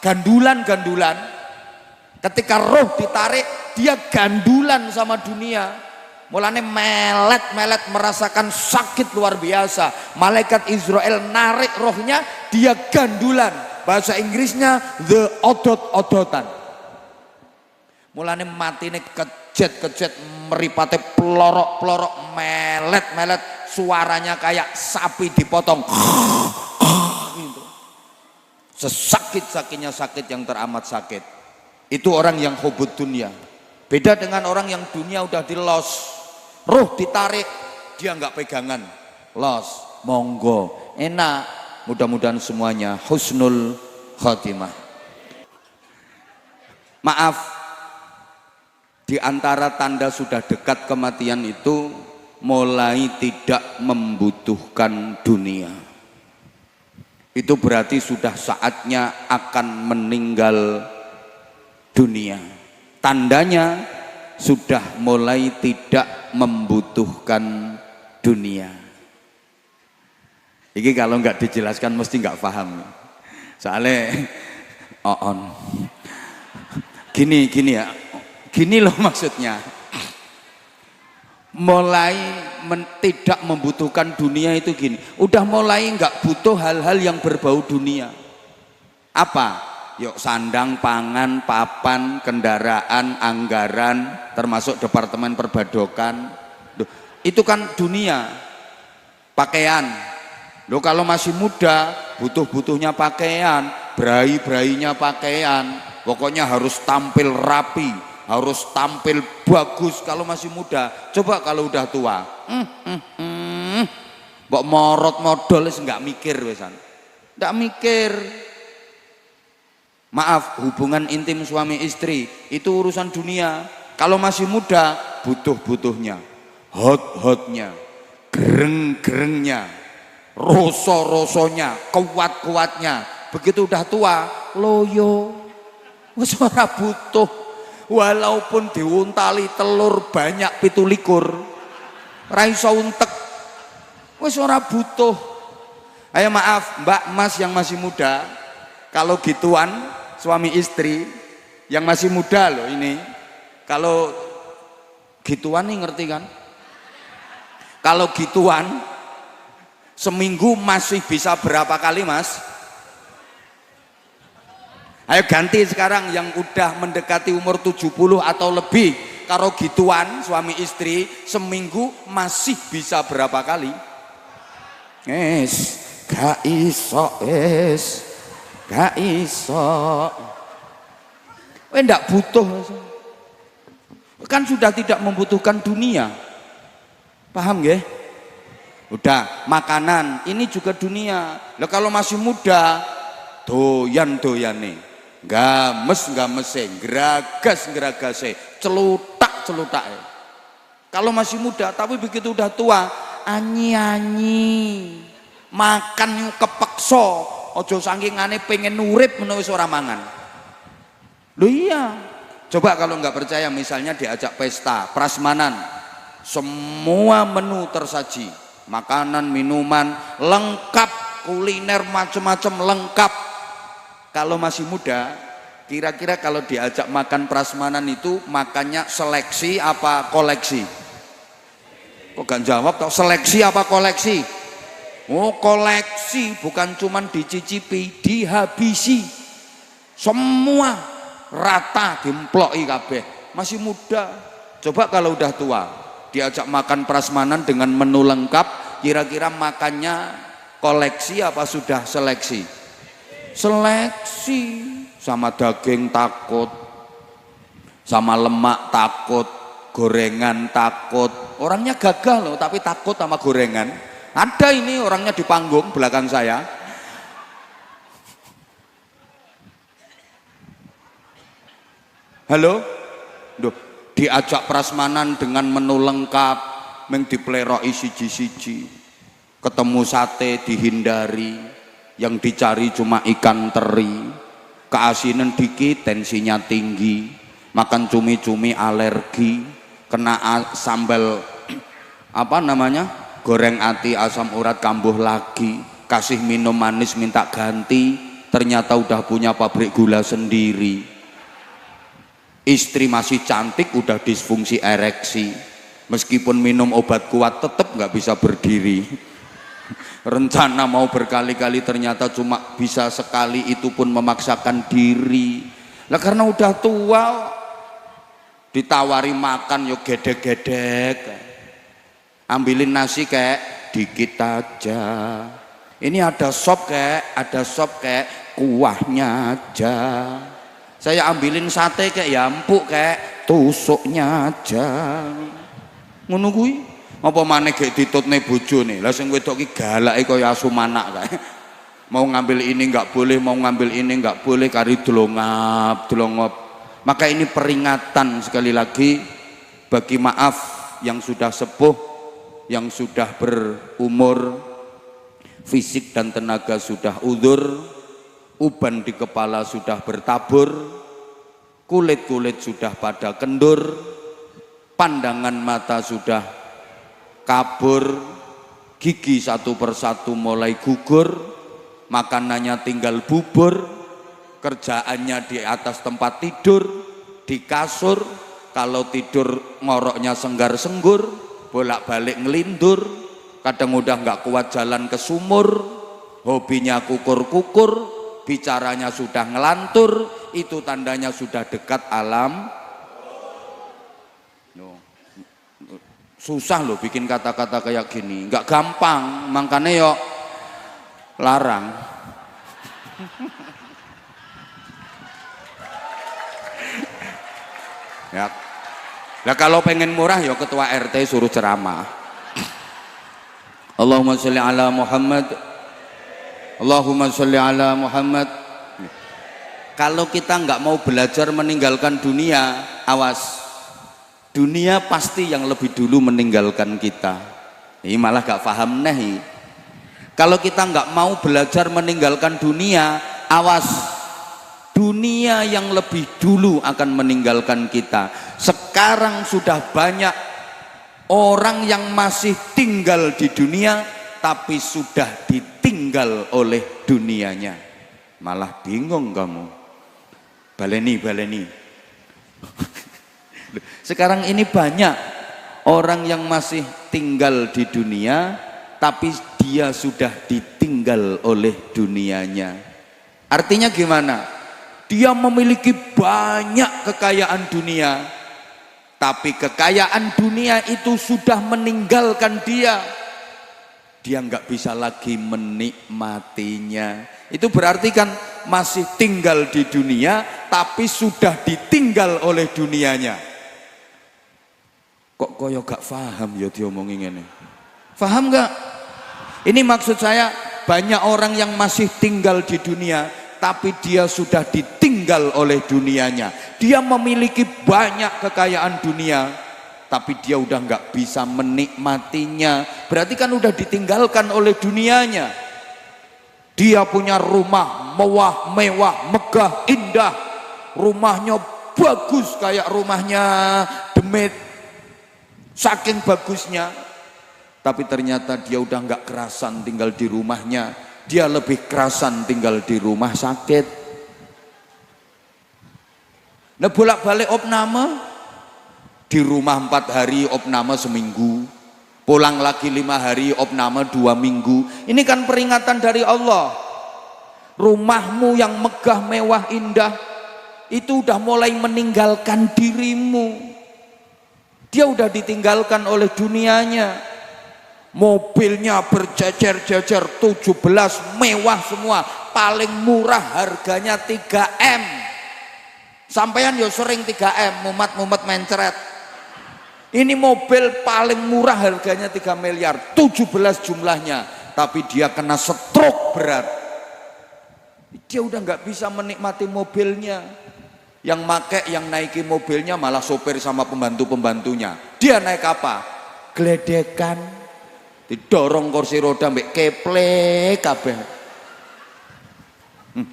gandulan. Ketika roh ditarik, dia gandulan sama dunia. Mulane melet merasakan sakit luar biasa. Malaikat Israel narik rohnya, dia gandulan. Bahasa Inggrisnya the odot-odotan. Mulane matine kejet meripate plorok melet suaranya kayak sapi dipotong. Gitu. Sesakit-sakitnya sakit yang teramat sakit. Itu orang yang hubud dunia. Beda dengan orang yang dunia udah dilos, roh ditarik, dia nggak pegangan, los, monggo, enak. Mudah-mudahan semuanya husnul khotimah. Maaf, di antara tanda sudah dekat kematian itu mulai tidak membutuhkan dunia. Itu berarti sudah saatnya akan meninggal dunia. Tandanya sudah mulai tidak membutuhkan dunia. Ini kalau nggak dijelaskan mesti nggak paham. Soalnya gini ya, gini loh maksudnya. Mulai tidak membutuhkan dunia itu gini. Udah mulai nggak butuh hal-hal yang berbau dunia. Apa? Yuk sandang, pangan, papan, kendaraan, anggaran, termasuk departemen perbadokan. Itu kan dunia. Pakaian. Loh kalau masih muda, butuh-butuhnya pakaian, berai-berainya pakaian. Pokoknya harus tampil rapi, harus tampil bagus kalau masih muda. Coba kalau udah tua. Mbok morot modal nggak mikir wesan. Nggak mikir. Maaf, hubungan intim suami istri itu urusan dunia. Kalau masih muda, butuh-butuhnya, hot-hotnya, gereng-gerengnya, rosok-rosoknya, kuat-kuatnya. Begitu udah tua, loyo, wis ora butuh. Walaupun diuntali telur banyak 17, ra iso untek, wis ora butuh. Ayo maaf, Mbak Mas yang masih muda, kalau gituan suami istri yang masih muda loh ini, kalau gituan nih ngerti kan? Kalau gituan seminggu masih bisa berapa kali Mas? Ayo ganti sekarang yang udah mendekati umur 70 atau lebih. Kalau gituan suami istri seminggu masih bisa berapa kali? Gak iso gak iso. Ndak butuh. Kan sudah tidak membutuhkan dunia. Paham nggih? Udah, makanan ini juga dunia. Lah kalau masih muda doyan-doyane, games-gamese, geragas-geragase, celutak-celutake. Kalau masih muda, tapi begitu udah tua, anyi-anyi. Makan kepeksa. Ojo sangkingane pengen urip menawa ora mangan. Lho iya. Coba kalau nggak percaya misalnya diajak pesta, prasmanan. Semua menu tersaji. Makanan, minuman lengkap, kuliner macam-macam lengkap. Kalau masih muda, kira-kira kalau diajak makan prasmanan itu makannya seleksi apa koleksi? Kok gak jawab toh? Seleksi apa koleksi? Oh koleksi, bukan cuman dicicipi, dihabisi. Semua rata dimploki kabeh. Masih muda. Coba kalau udah tua, diajak makan prasmanan dengan menu lengkap, kira-kira makannya koleksi apa sudah seleksi? Seleksi. Sama daging takut, sama lemak takut, gorengan takut. Orangnya gagah loh, tapi takut sama gorengan. Ada ini orangnya di panggung belakang saya. Halo? Duh, diajak prasmanan dengan menu lengkap, meng dipleroki siji-siji. Ketemu sate dihindari, yang dicari cuma ikan teri. Keasinan dikit tensinya tinggi, makan cumi-cumi alergi, kena sambal apa namanya? Goreng ati asam urat kambuh lagi, kasih minum manis minta ganti, ternyata udah punya pabrik gula sendiri. Istri masih cantik udah disfungsi ereksi, meskipun minum obat kuat tetap nggak bisa berdiri. Rencana mau berkali-kali ternyata cuma bisa sekali, itu pun memaksakan diri. Lah karena udah tua, ditawari makan yo gedek-gedek, ambilin nasi kayak dikit aja, ini ada sop kayak kuahnya aja, saya ambilin sate kayak ya empuk kayak tusuknya aja, ngono kuwi. Apa maneh gek ditutne bojone. Lah sing wedok ki galake kaya asu manak kae. Mau ngambil ini enggak boleh, mau ngambil ini enggak boleh, kari dolongap. Maka ini peringatan sekali lagi bagi maaf yang sudah sepuh, yang sudah berumur, fisik dan tenaga sudah udzur, uban di kepala sudah bertabur, kulit-kulit sudah pada kendur, pandangan mata sudah kabur, gigi satu persatu mulai gugur, makanannya tinggal bubur, kerjaannya di atas tempat tidur, di kasur, kalau tidur ngoroknya senggar-senggur, bolak-balik ngelindur, kadang udah nggak kuat jalan ke sumur, hobinya kukur-kukur, bicaranya sudah ngelantur, itu tandanya sudah dekat alam. Susah loh bikin kata-kata kayak gini, nggak gampang, makanya yo larang. Ya, nah kalau pengen murah yo ketua RT suruh ceramah. Allahumma sholli ala Muhammad, Allahumma sholli ala Muhammad. Kalau kita nggak mau belajar meninggalkan dunia, awas. Dunia pasti yang lebih dulu meninggalkan kita. Ini malah gak paham nih. Kalau kita nggak mau belajar meninggalkan dunia, awas, dunia yang lebih dulu akan meninggalkan kita. Sekarang sudah banyak orang yang masih tinggal di dunia tapi sudah ditinggal oleh dunianya. Malah bingung kamu. Baleni. Sekarang ini banyak orang yang masih tinggal di dunia tapi dia sudah ditinggal oleh dunianya. Artinya gimana? Dia memiliki banyak kekayaan dunia tapi kekayaan dunia itu sudah meninggalkan dia. Dia nggak bisa lagi menikmatinya. Itu berarti kan masih tinggal di dunia tapi sudah ditinggal oleh dunianya. Kok koyo gak paham ya diomongin ini? Paham gak? Ini maksud saya, banyak orang yang masih tinggal di dunia tapi dia sudah ditinggal oleh dunianya. Dia memiliki banyak kekayaan dunia tapi dia udah nggak bisa menikmatinya. Berarti kan udah ditinggalkan oleh dunianya. Dia punya rumah mewah, megah, indah, rumahnya bagus kayak rumahnya Demit, saking bagusnya, tapi ternyata dia udah nggak kerasan tinggal di rumahnya, dia lebih kerasan tinggal di rumah sakit. Nah bolak-balik opname, di rumah 4 hari opname seminggu, pulang lagi 5 hari opname 2 minggu. Ini kan peringatan dari Allah. Rumahmu yang megah, mewah, indah itu udah mulai meninggalkan dirimu. Dia udah ditinggalkan oleh dunianya. Mobilnya berjejer-jejer 17, mewah semua, paling murah harganya 3M. Sampean yo sering 3M, mumat-mumat mencret. Ini mobil paling murah harganya 3 miliar, 17 jumlahnya, tapi dia kena stroke berat. Dia udah nggak bisa menikmati mobilnya. Yang make, yang naiki mobilnya malah sopir sama pembantu-pembantunya. Dia naik apa? Gledekan, didorong kursi roda mbek keple kabeh.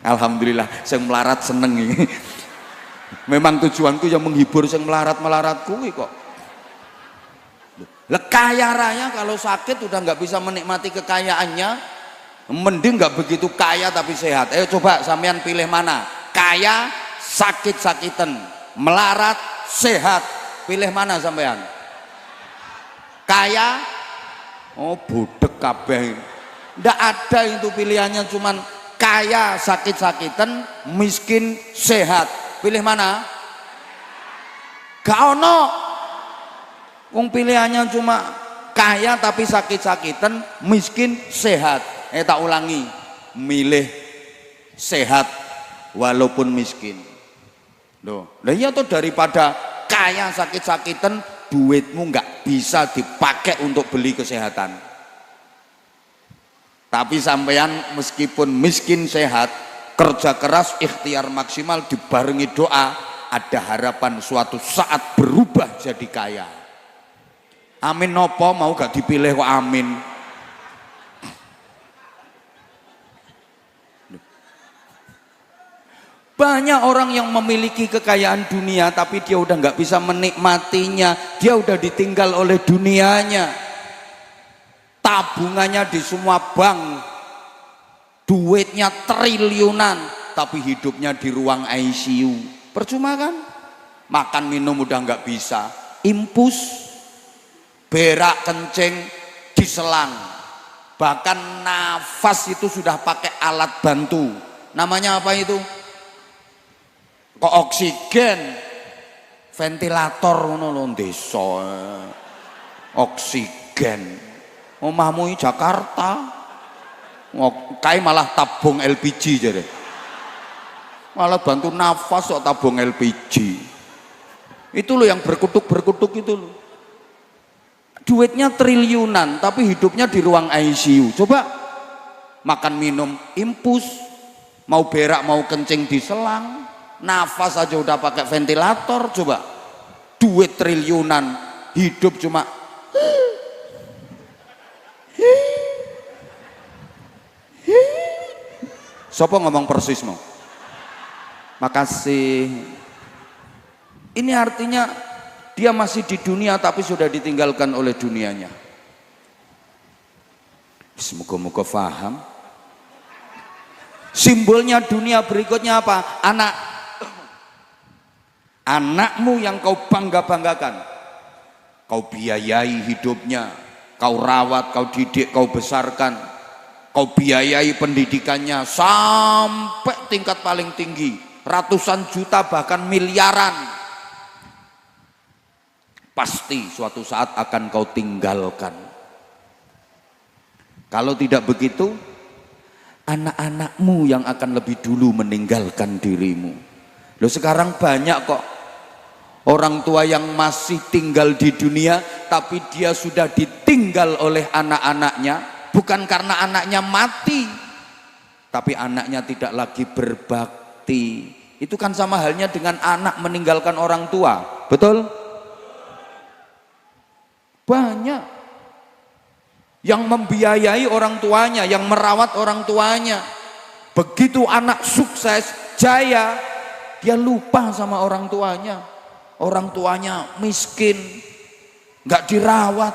Alhamdulillah, sing melarat seneng iki. Memang tujuanku yang menghibur sing melarat-melarat kuwi kok. Lah kaya raya kalau sakit udah nggak bisa menikmati kekayaannya, Mending nggak begitu kaya tapi sehat. Ayo coba sampean pilih mana? Kaya, sakit-sakitan, melarat, sehat. Pilih mana sampean? Kaya? Oh budek kabeh. Ndak ada itu pilihannya, cuman kaya, sakit-sakitan, miskin, sehat. Pilih mana? Gak ono. Wong pilihannya cuma kaya tapi sakit-sakitan, miskin, sehat. Tak ulangi, milih sehat walaupun miskin. Loh, lah iya tuh, daripada kaya sakit-sakitan, duitmu nggak bisa dipakai untuk beli kesehatan. Tapi sampean meskipun miskin sehat, kerja keras, ikhtiar maksimal dibarengi doa, ada harapan suatu saat berubah jadi kaya. Amin nopo, mau gak dipilih kok amin. Banyak orang yang memiliki kekayaan dunia tapi dia udah nggak bisa menikmatinya, dia udah ditinggal oleh dunianya. Tabungannya di semua bank, duitnya triliunan, tapi hidupnya di ruang ICU. Percuma kan? Makan minum udah nggak bisa, impus, berak kencing diselang, bahkan nafas itu sudah pakai alat bantu. Namanya apa itu? Kok oksigen, ventilator ngono lho desa. Oksigen. Omahmu iki Jakarta. Kae malah tabung LPG jare. Malah bantu nafas kok tabung LPG. Itu loh yang berkutuk-berkutuk itu loh. Duitnya triliunan tapi hidupnya di ruang ICU. Coba makan minum impus, mau berak mau kencing diselang. Nafas aja udah pakai ventilator. Coba duit triliunan, hidup cuma siapa ngomong persis mau? Makasih. Ini artinya dia masih di dunia tapi sudah ditinggalkan oleh dunianya. Semoga-moga paham. Simbolnya dunia berikutnya apa? Anakmu yang kau bangga-banggakan, kau biayai hidupnya, kau rawat, kau didik, kau besarkan, kau biayai pendidikannya sampai tingkat paling tinggi, ratusan juta bahkan miliaran. Pasti suatu saat akan kau tinggalkan. Kalau tidak begitu, anak-anakmu yang akan lebih dulu meninggalkan dirimu. Loh, sekarang banyak kok orang tua yang masih tinggal di dunia tapi dia sudah ditinggal oleh anak-anaknya, bukan karena anaknya mati tapi anaknya tidak lagi berbakti. Itu kan sama halnya dengan anak meninggalkan orang tua, betul? Banyak yang membiayai orang tuanya, yang merawat orang tuanya. Begitu anak sukses, jaya, dia lupa sama orang tuanya. Orang tuanya miskin, nggak dirawat,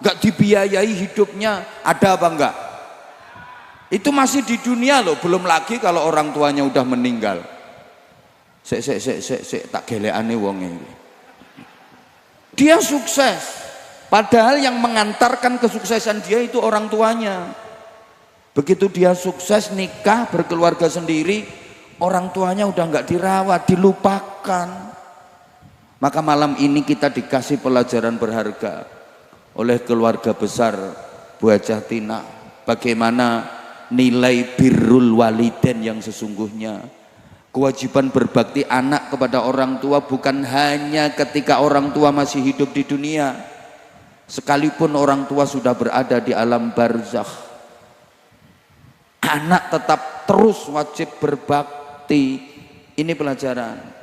nggak dibiayai hidupnya. Ada apa enggak? Itu masih di dunia loh, belum lagi kalau orang tuanya udah meninggal. Tak geleane wong ini. Dia sukses, padahal yang mengantarkan kesuksesan dia itu orang tuanya. Begitu dia sukses, nikah, berkeluarga sendiri, orang tuanya udah nggak dirawat, dilupakan. Maka malam ini kita dikasih pelajaran berharga oleh keluarga besar Bu Hajah Tina, bagaimana nilai birrul waliden yang sesungguhnya. Kewajiban berbakti anak kepada orang tua bukan hanya ketika orang tua masih hidup di dunia, sekalipun orang tua sudah berada di alam barzakh, anak tetap terus wajib berbakti. Ini pelajaran.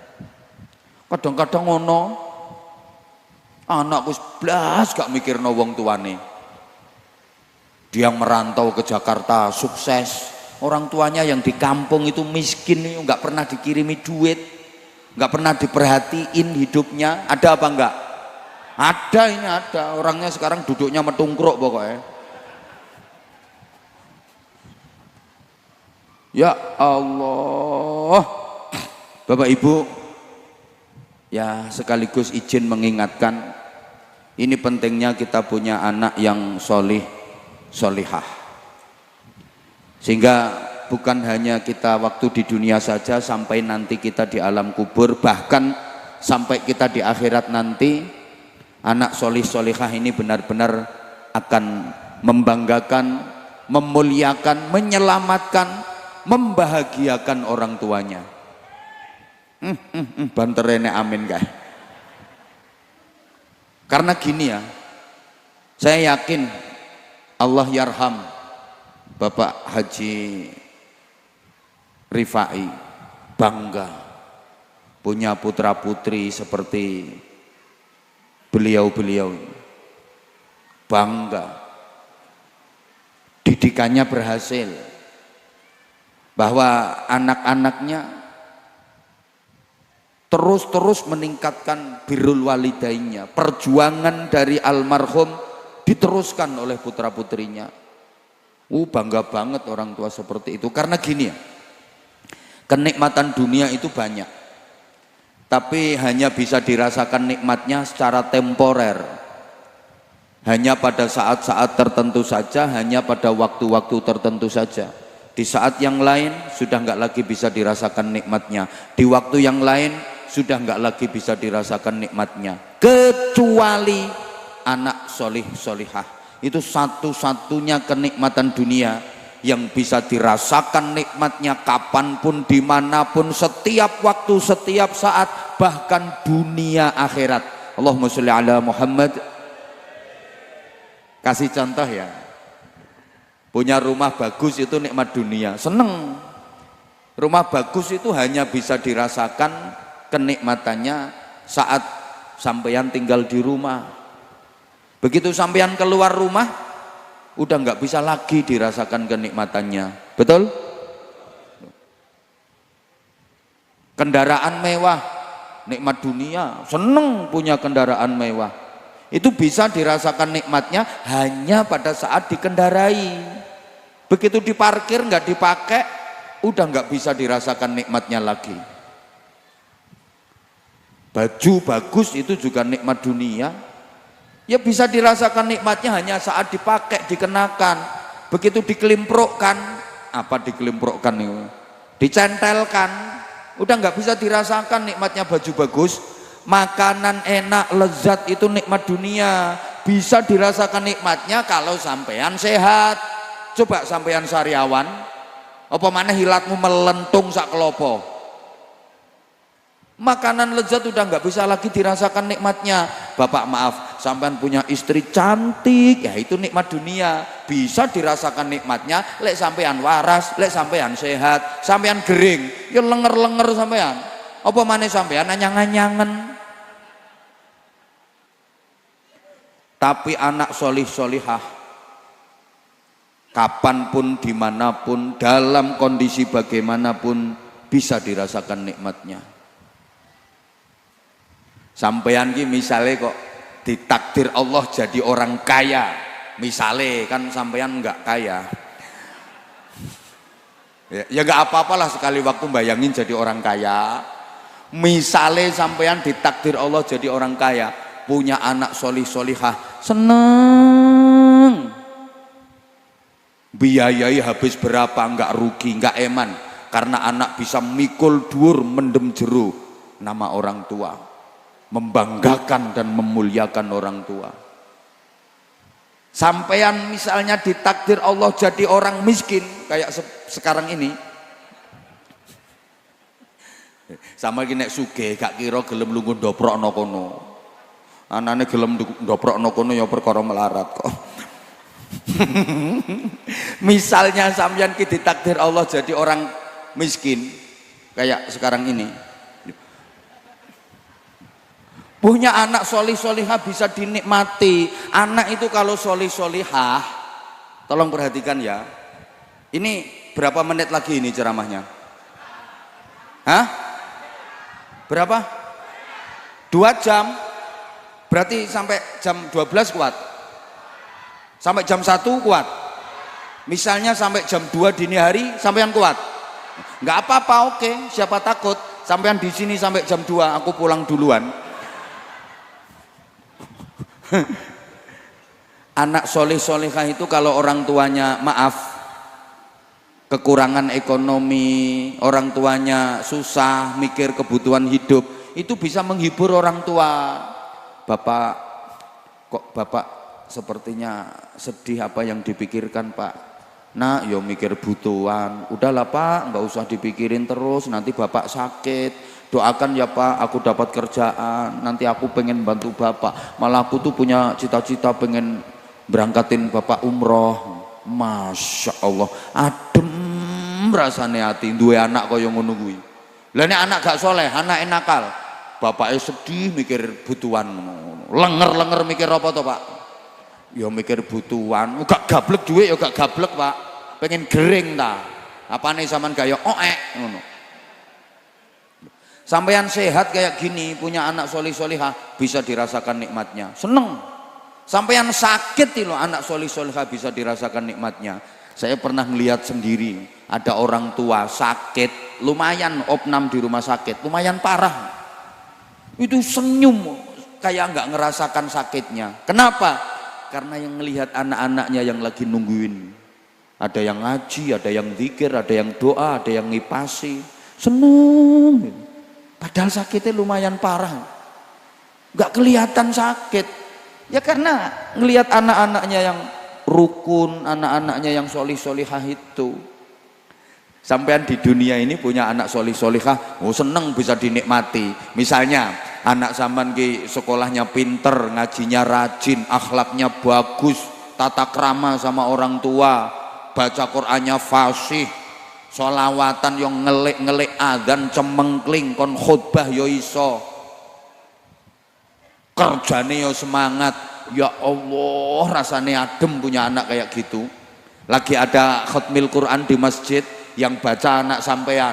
Kadang-kadang ono anak wis blas gak mikirno wong tuane. Dia merantau ke Jakarta, sukses. Orang tuanya yang di kampung itu miskin, nggak pernah dikirimi duit, nggak pernah diperhatiin hidupnya. Ada apa enggak? Ada, ini ada. Orangnya sekarang duduknya metungkruk pokoknya. Ya Allah, Bapak Ibu, ya sekaligus izin mengingatkan, ini pentingnya kita punya anak yang solih, solihah. Sehingga bukan hanya kita waktu di dunia saja, sampai nanti kita di alam kubur, bahkan sampai kita di akhirat nanti, anak solih solihah ini benar-benar akan membanggakan, memuliakan, menyelamatkan, membahagiakan orang tuanya. Banterene amin guys. Karena gini ya, saya yakin Allah yarham Bapak Haji Rifai bangga punya putra putri seperti beliau-beliau, bangga didikannya berhasil, bahwa anak-anaknya terus-terus meningkatkan birrul walidainya. Perjuangan dari almarhum diteruskan oleh putra-putrinya. Bangga banget orang tua seperti itu. Karena gini ya, kenikmatan dunia itu banyak, tapi hanya bisa dirasakan nikmatnya secara temporer, hanya pada saat-saat tertentu saja, hanya pada waktu-waktu tertentu saja. Di saat yang lain sudah nggak lagi bisa dirasakan nikmatnya, di waktu yang lain sudah nggak lagi bisa dirasakan nikmatnya, kecuali anak solih solihah. Itu satu-satunya kenikmatan dunia yang bisa dirasakan nikmatnya kapanpun, dimanapun, setiap waktu, setiap saat, bahkan dunia akhirat. Allahumma sholli ala Muhammad. Kasih contoh ya, punya rumah bagus itu nikmat dunia, seneng. Rumah bagus itu hanya bisa dirasakan kenikmatannya saat sampeyan tinggal di rumah. Begitu sampeyan keluar rumah, udah nggak bisa lagi dirasakan kenikmatannya. Betul? Kendaraan mewah, nikmat dunia, seneng punya kendaraan mewah. Itu bisa dirasakan nikmatnya hanya pada saat dikendarai. Begitu diparkir nggak dipakai, udah nggak bisa dirasakan nikmatnya lagi. Baju bagus itu juga nikmat dunia, ya bisa dirasakan nikmatnya hanya saat dipakai, dikenakan. Begitu dikelimprukkan, apa dikelimprukkan itu? Dicentelkan, udah nggak bisa dirasakan nikmatnya baju bagus. Makanan enak, lezat itu nikmat dunia, bisa dirasakan nikmatnya kalau sampean sehat. Coba sampean sariawan, apa mana hilatmu melentung sak kelopo. Makanan lezat udah nggak bisa lagi dirasakan nikmatnya. Bapak maaf, sampean punya istri cantik, ya itu nikmat dunia, bisa dirasakan nikmatnya. Lek sampean waras, lek sampean sehat, sampean gering, ya lenger-lenger sampean. Apa mana sampean anyang-anyangen. Tapi anak solih solihah, kapanpun, dimanapun, dalam kondisi bagaimanapun, bisa dirasakan nikmatnya. Sampean ki misalnya kok ditakdir Allah jadi orang kaya, misalnya kan sampean nggak kaya, ya nggak apa-apalah sekali waktu bayangin jadi orang kaya. Misalnya sampean ditakdir Allah jadi orang kaya, punya anak solih solihah, seneng. Biayai habis berapa nggak rugi, nggak eman, karena anak bisa mikul dur mendem jeru nama orang tua, membanggakan dan memuliakan orang tua. Sampean misalnya ditakdir Allah jadi orang miskin kayak sekarang ini, sama gini sugih gak kira gelem lungo ndoprokno kono, anane gelem ndoprokno kono ya perkara melarat kok. Misalnya sampeyan ki ditakdir Allah jadi orang miskin kayak sekarang ini, punya anak solih solihah bisa dinikmati. Anak itu kalau solih solihah, tolong perhatikan ya, ini berapa menit lagi ini ceramahnya? Hah? Berapa? 2 jam, berarti sampai jam 12 kuat? Sampai jam 1 kuat? Misalnya sampai jam 2 dini hari sampean kuat? Nggak apa-apa, oke, siapa takut. Sampean di sini sampai jam 2, aku pulang duluan. Anak soleh solehah itu kalau orang tuanya maaf, kekurangan ekonomi, orang tuanya susah, mikir kebutuhan hidup, itu bisa menghibur orang tua. Bapak, kok bapak sepertinya sedih, apa yang dipikirkan pak? Nah, yo mikir butuhan. Udahlah pak, nggak usah dipikirin terus, nanti bapak sakit. Doakan ya pak, aku dapat kerjaan, nanti aku pengen bantu bapak. Malah aku tuh punya cita-cita pengen berangkatin bapak umroh. Masya Allah, adem rasane hati duwe anak kaya ngono kuwi. Lah nek anak gak soleh, anak nakal, bapaknya sedih mikir butuhan, lenger-lenger mikir apa to pak? Ya mikir butuhan, gak gablek duit ya gak gablek pak, pengen gering ta, apane sampean gak ya oek ngono. Sampean sehat kayak gini, punya anak solih-solihah, bisa dirasakan nikmatnya, seneng. Sampean sakit loh, anak solih-solihah bisa dirasakan nikmatnya. Saya pernah melihat sendiri, ada orang tua sakit, lumayan opnam di rumah sakit, lumayan parah. Itu senyum, kayak nggak ngerasakan sakitnya. Kenapa? Karena yang melihat anak-anaknya yang lagi nungguin. Ada yang ngaji, ada yang zikir, ada yang doa, ada yang ngipasi. Seneng. Padahal sakitnya lumayan parah. Nggak kelihatan sakit. Ya karena ngelihat anak-anaknya yang rukun, anak-anaknya yang solih-solihah itu. Sampean di dunia ini punya anak solih-solihah, oh seneng bisa dinikmati. Misalnya anak sampean ki sekolahnya pinter, ngajinya rajin, akhlaknya bagus, tata krama sama orang tua, baca Qur'annya fasih, sholawatan yang ngelik-ngelik adzan cemengkling, kon khutbah yo iso, kerjane yo semangat. Ya Allah, rasanya adem punya anak kayak gitu. Lagi ada khutmil Quran di masjid, yang baca anak sampean,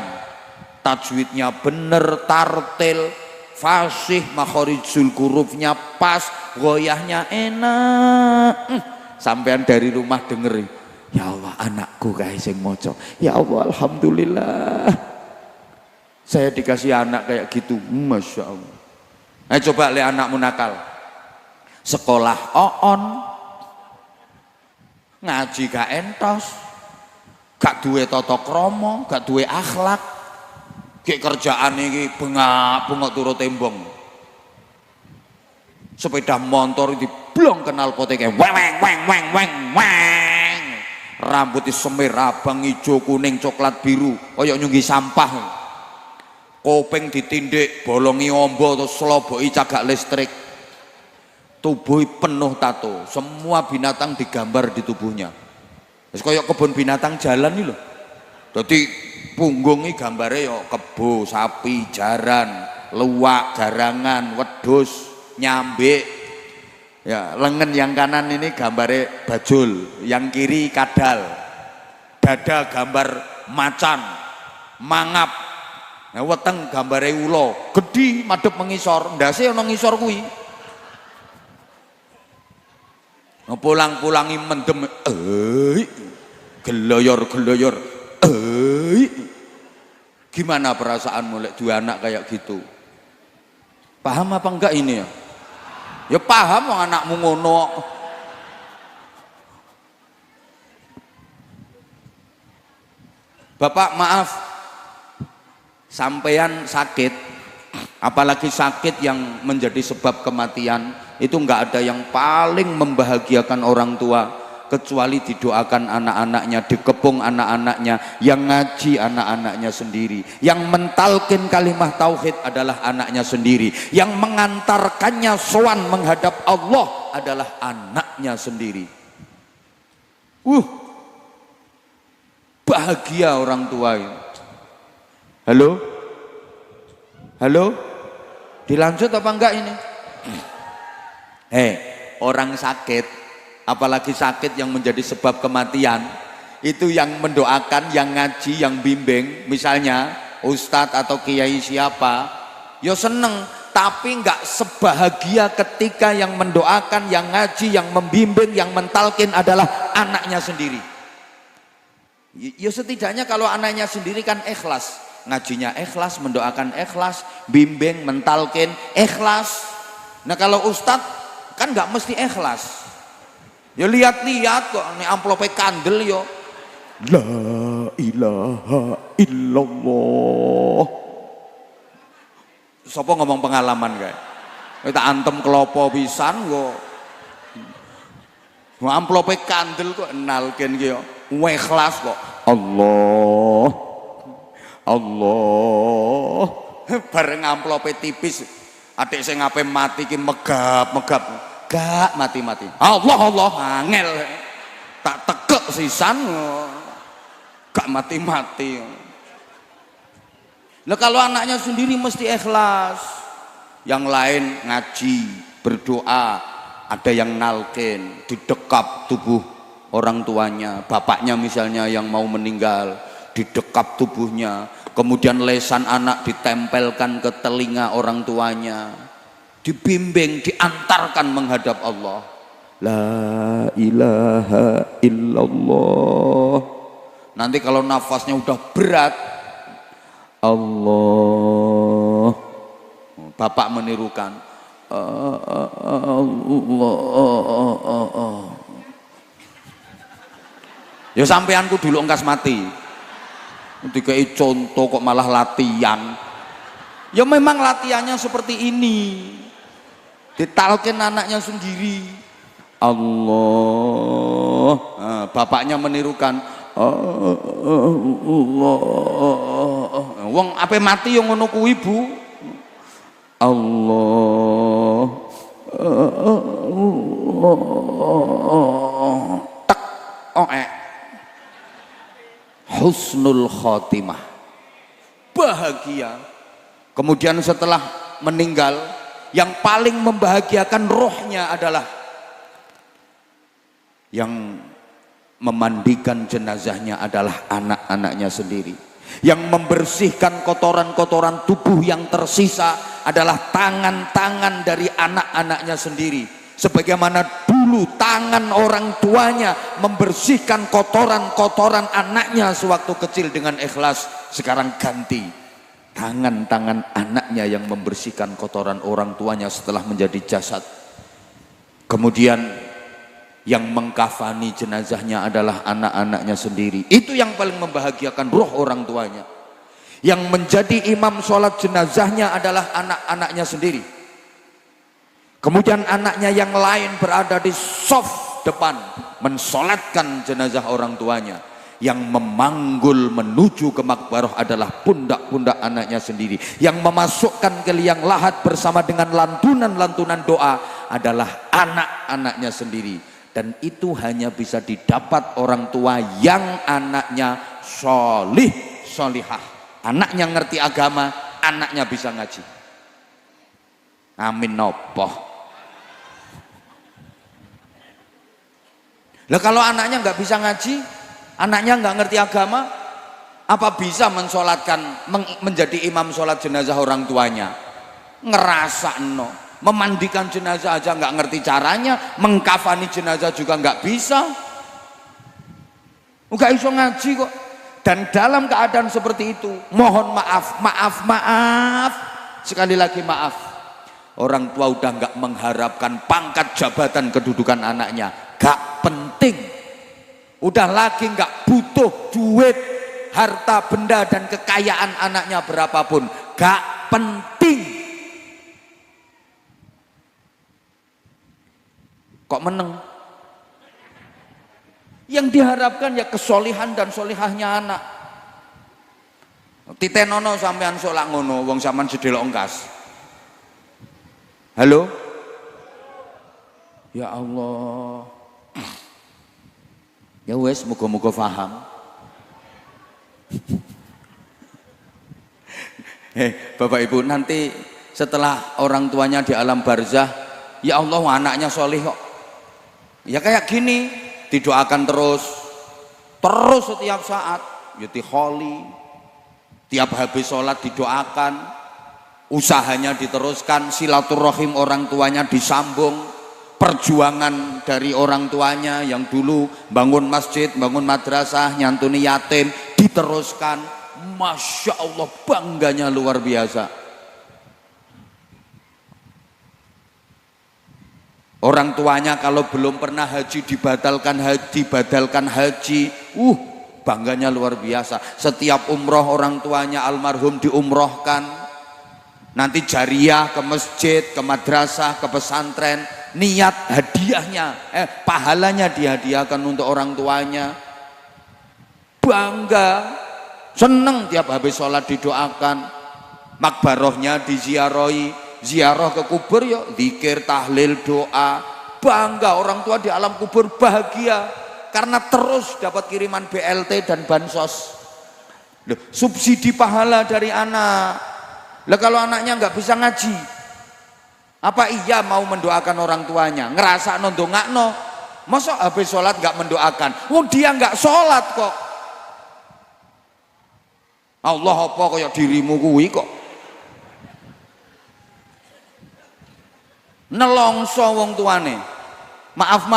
tajwidnya bener, tartil, fasih, makhorijul hurufnya pas, goyahnya enak. Sampean dari rumah dengerin, ya Allah anakku kayak sing moco. Ya Allah alhamdulillah, saya dikasih anak kayak gitu, masya Allah. Coba lihat anakmu nakal, sekolah oon, ngaji gak entos, gak duwe tata krama, gak duwe akhlak, kayak kerjaan ini bengak turut tembong, sepeda motor diblong kenal poteke, weng weng weng weng weng, rambutnya semir, abang, hijau, kuning, coklat, biru, koyok nyunggi sampah. Kopeng ditindik, bolongi ombo atau seloboki cagak listrik, tubuh penuh tato, semua binatang digambar di tubuhnya. Terus kayak kebun binatang jalan nih loh. Jadi punggungnya gambarnya ya kebo, sapi, jaran, luwak, garangan, wedhus, nyambe. Ya, lengan yang kanan ini gambarnya bajul, yang kiri kadal. Dada gambar macan, mangap. Nah, weteng gambare ula, gedhi madhep mengisor, ndase ana ngisor kuwi. Pulang-pulangi mendem, geloyor-geloyor, gimana perasaanmu lek dua anak kayak gitu? Paham apa enggak ini ya? Ya paham, anakmu ngono. Bapak maaf, sampean sakit, apalagi sakit yang menjadi sebab kematian, itu enggak ada yang paling membahagiakan orang tua kecuali didoakan anak-anaknya, dikepung anak-anaknya, yang ngaji anak-anaknya sendiri, yang mentalkin kalimah tauhid adalah anaknya sendiri, yang mengantarkannya sowan menghadap Allah adalah anaknya sendiri. Bahagia orang tua ini. Halo? Halo? Dilanjut apa enggak ini? Orang sakit, apalagi sakit yang menjadi sebab kematian, itu yang mendoakan, yang ngaji, yang bimbing, misalnya ustadz atau kiai siapa, ya seneng, tapi enggak sebahagia ketika yang mendoakan, yang ngaji, yang membimbing, yang mentalkin adalah anaknya sendiri. Ya setidaknya kalau anaknya sendiri kan ikhlas, ngajinya ikhlas, mendoakan ikhlas, bimbing, mentalkin ikhlas. Nah kalau ustadz kan nggak mesti ikhlas. Ya lihat-lihat kok ini amplopnya kandel yo. La ilaha illallah. Sopo ngomong pengalaman kayak kita antem kelopo pisan kok amplope kandel kok nalken ki yo ikhlas kok Allah Allah bareng amplope tipis adik sing ngape mati ki megap gak mati Allah Allah angel tak tekek sisan gak mati lah kalau anaknya sendiri mesti ikhlas, yang lain ngaji, berdoa, ada yang nalkin, didekap tubuh orang tuanya, bapaknya misalnya yang mau meninggal, didekap tubuhnya, kemudian lesan anak ditempelkan ke telinga orang tuanya, dibimbing, diantarkan menghadap Allah. La ilaha illallah. Nanti kalau nafasnya udah berat, Allah, bapak menirukan Allah. Ya sampeanku dulu engkas mati. Dikai contoh kok malah latihan. Ya memang latihannya seperti ini. Ditalkin anaknya sendiri. Allah. Nah, bapaknya menirukan Allah. Wong ape mati yang ngono kuwi Bu. Allah. Tak husnul khotimah, bahagia. Kemudian setelah meninggal yang paling membahagiakan rohnya adalah yang memandikan jenazahnya adalah anak-anaknya sendiri. Yang membersihkan kotoran-kotoran tubuh yang tersisa adalah tangan-tangan dari anak-anaknya sendiri. Sebagaimana dulu tangan orang tuanya membersihkan kotoran-kotoran anaknya sewaktu kecil dengan ikhlas, sekarang ganti tangan-tangan anaknya yang membersihkan kotoran orang tuanya setelah menjadi jasad. Kemudian yang mengkafani jenazahnya adalah anak-anaknya sendiri. Itu yang paling membahagiakan roh orang tuanya. Yang menjadi imam sholat jenazahnya adalah anak-anaknya sendiri. Kemudian anaknya yang lain berada di saf depan mensolatkan jenazah orang tuanya. Yang memanggul menuju ke makbarah adalah pundak-pundak anaknya sendiri. Yang memasukkan ke liang lahat bersama dengan lantunan-lantunan doa adalah anak-anaknya sendiri. Dan itu hanya bisa didapat orang tua yang anaknya solih solihah, anaknya ngerti agama, anaknya bisa ngaji. Amin nopo. Lah kalau anaknya nggak bisa ngaji, anaknya nggak ngerti agama, apa bisa mensolatkan, menjadi imam sholat jenazah orang tuanya? Ngerasa no. Memandikan jenazah aja nggak ngerti caranya, mengkafani jenazah juga nggak bisa, nggak iso ngaji kok. Dan dalam keadaan seperti itu, mohon maaf, sekali lagi maaf, orang tua udah nggak mengharapkan pangkat, jabatan, kedudukan anaknya, gak penting, udah lagi nggak butuh duit, harta benda dan kekayaan anaknya berapapun, gak penting. Kok meneng? Yang diharapkan ya kesolihan dan solihahnya anak. Titenono sampean solak ngono, wong sampean sedelok engkas. Halo? Ya Allah. Ya wes, moga-moga paham. Bapak Ibu, nanti setelah orang tuanya di alam barzah, ya Allah anaknya solih kok. Ya kayak gini, didoakan terus setiap saat, yuti kholi, tiap habis sholat didoakan, usahanya diteruskan, silaturahim orang tuanya disambung, perjuangan dari orang tuanya yang dulu bangun masjid, bangun madrasah, nyantuni yatim, diteruskan. Masya Allah, bangganya luar biasa. Orang tuanya kalau belum pernah haji dibadalkan haji, bangganya luar biasa. Setiap umroh orang tuanya almarhum diumrohkan, nanti jariah ke masjid, ke madrasah, ke pesantren, niat hadiahnya, pahalanya dihadiahkan untuk orang tuanya. Bangga, seneng tiap habis sholat didoakan, makbarohnya diziarahi. Ziarah ke kubur ya zikir, tahlil, doa. Bangga orang tua di alam kubur, bahagia karena terus dapat kiriman BLT dan bansos. Loh, subsidi pahala dari anak. Lah kalau anaknya nggak bisa ngaji, apa iya mau mendoakan orang tuanya? Ngerasa nondongakno, masa habis sholat nggak mendoakan? Wong dia nggak sholat kok. Allah apa kaya dirimu kuwi kok? Nelongso wong tuane. Maaf,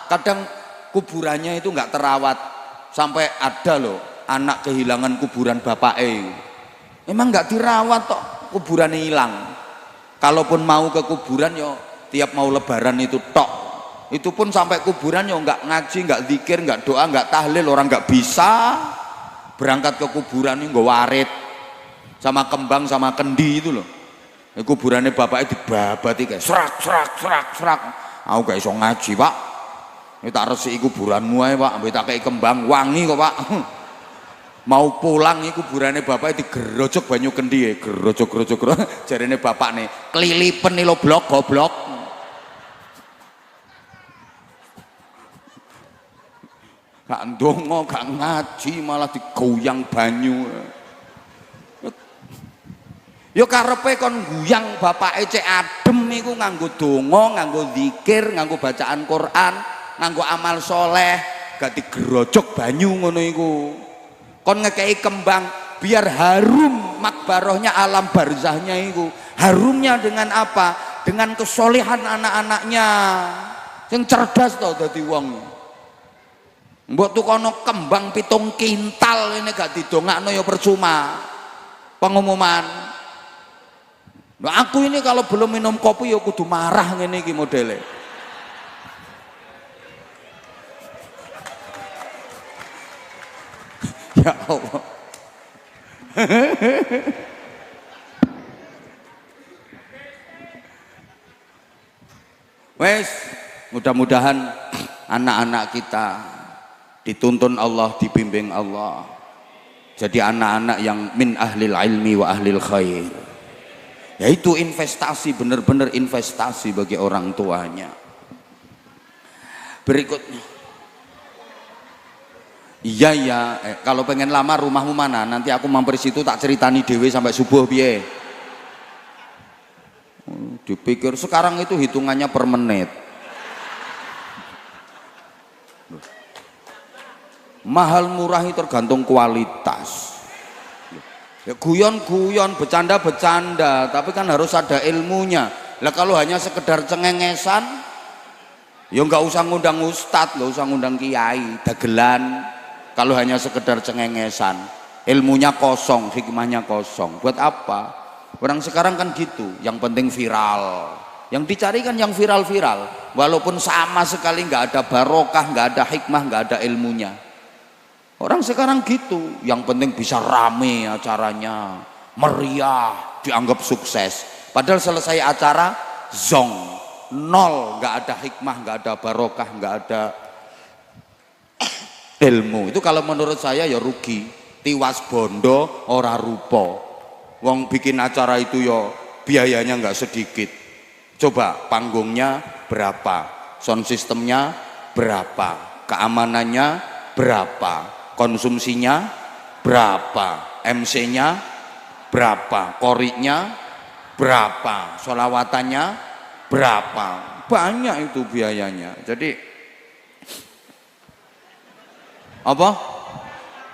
kadang kuburannya itu nggak terawat, sampai ada loh anak kehilangan kuburan bapaknya. Emang nggak dirawat toh, kuburannya hilang. Kalaupun mau ke kuburan yo tiap mau lebaran itu tok. Itu pun sampai kuburan yo nggak ngaji, nggak zikir, nggak doa, nggak tahlil, orang nggak bisa berangkat ke kuburan ini nggak warit sama kembang sama kendi itu loh. Kuburannya bapaknya dibabati kayak serak. Aku gak iso ngaji pak. Ini tak resiki kuburanmu aja pak. Ambil tak kayak kembang wangi kok pak. Mau pulang ini kuburannya bapaknya digerojok banyu kendi ya. Gerojok. Jarinya bapak nih kelilipen nih lo blok goblok. Gak ndonga, gak ngaji malah digoyang banyu. Yo karepe kon guyang bapake cek adem iku nganggo donga, nganggo zikir, nganggo bacaan Quran, nganggo amal soleh, gak digerojok banyu ngono iku. Kon ngekei kembang biar harum makbarohnya alam barzahnya iku. Harumnya dengan apa? Dengan kesolehan anak-anaknya. Yang cerdas to dadi wong. Mbok tukono kembang 7 kintal ini gak didongakno ya percuma. Pengumuman. Nah, aku ini kalau belum minum kopi ya kudu marah ngene iki modele. Ya Allah. Wes, mudah-mudahan anak-anak kita dituntun Allah, dibimbing Allah. Jadi anak-anak yang min ahlil ilmi wa ahlil khair. Yaitu investasi, benar-benar investasi bagi orang tuanya. Berikutnya, iya kalau pengen lama rumahmu mana? Nanti aku mampir situ tak ceritani dewe sampai subuh piye. Dipikir sekarang itu hitungannya per menit. Mahal murah itu tergantung kualitas. Ya, guyon-guyon, bercanda-bercanda, tapi kan harus ada ilmunya. Lah kalau hanya sekedar cengengesan, ya nggak usah ngundang ustadz, nggak usah ngundang kiai, dagelan. Kalau hanya sekedar cengengesan, ilmunya kosong, hikmahnya kosong. Buat apa? Orang sekarang kan gitu, yang penting viral. Yang dicari kan yang viral-viral, walaupun sama sekali nggak ada barokah, nggak ada hikmah, nggak ada ilmunya. Orang sekarang gitu, yang penting bisa rame acaranya, meriah, dianggap sukses. Padahal selesai acara, zong, nol, nggak ada hikmah, nggak ada barokah, nggak ada ilmu. Itu kalau menurut saya ya rugi, tiwas bondo, ora rupo. Wong bikin acara itu ya biayanya nggak sedikit. Coba panggungnya berapa, sound systemnya berapa, keamanannya berapa, konsumsinya berapa, MC-nya berapa, koriknya berapa, sholawatanya berapa, banyak itu biayanya. Jadi apa?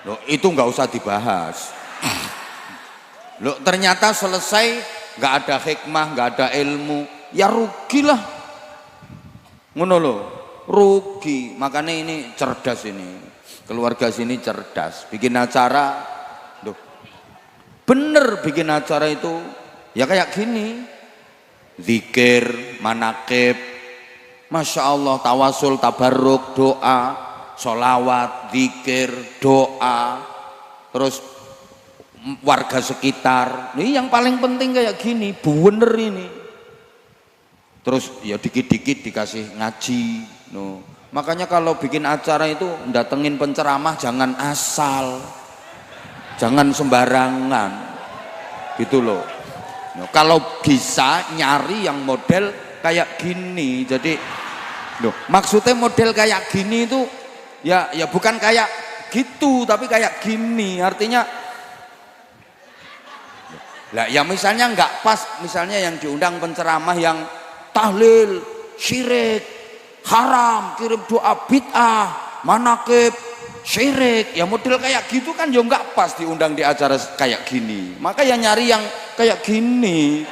Loh, itu nggak usah dibahas. Loh, ternyata selesai nggak ada hikmah, nggak ada ilmu, ya rugilah. Ngono lho, rugi. Makanya ini cerdas ini. Keluarga sini cerdas. Bikin acara, loh, bener bikin acara itu ya kayak gini. Zikir, manakib, Masya Allah, tawasul, tabarruk, doa, sholawat, zikir, doa, terus warga sekitar. Ini yang paling penting kayak gini, bener ini. Terus ya dikit-dikit dikasih ngaji. No. Makanya kalau bikin acara itu datengin penceramah jangan asal, jangan sembarangan, gitu loh. No, kalau bisa nyari yang model kayak gini. Jadi loh, maksudnya model kayak gini itu ya bukan kayak gitu tapi kayak gini. Artinya lah ya misalnya nggak pas, misalnya yang diundang penceramah yang tahlil, syirik, haram, kirim doa bid'ah, manakib, syirik, ya model kayak gitu kan ya nggak pas diundang di acara kayak gini. Maka ya nyari yang kayak gini.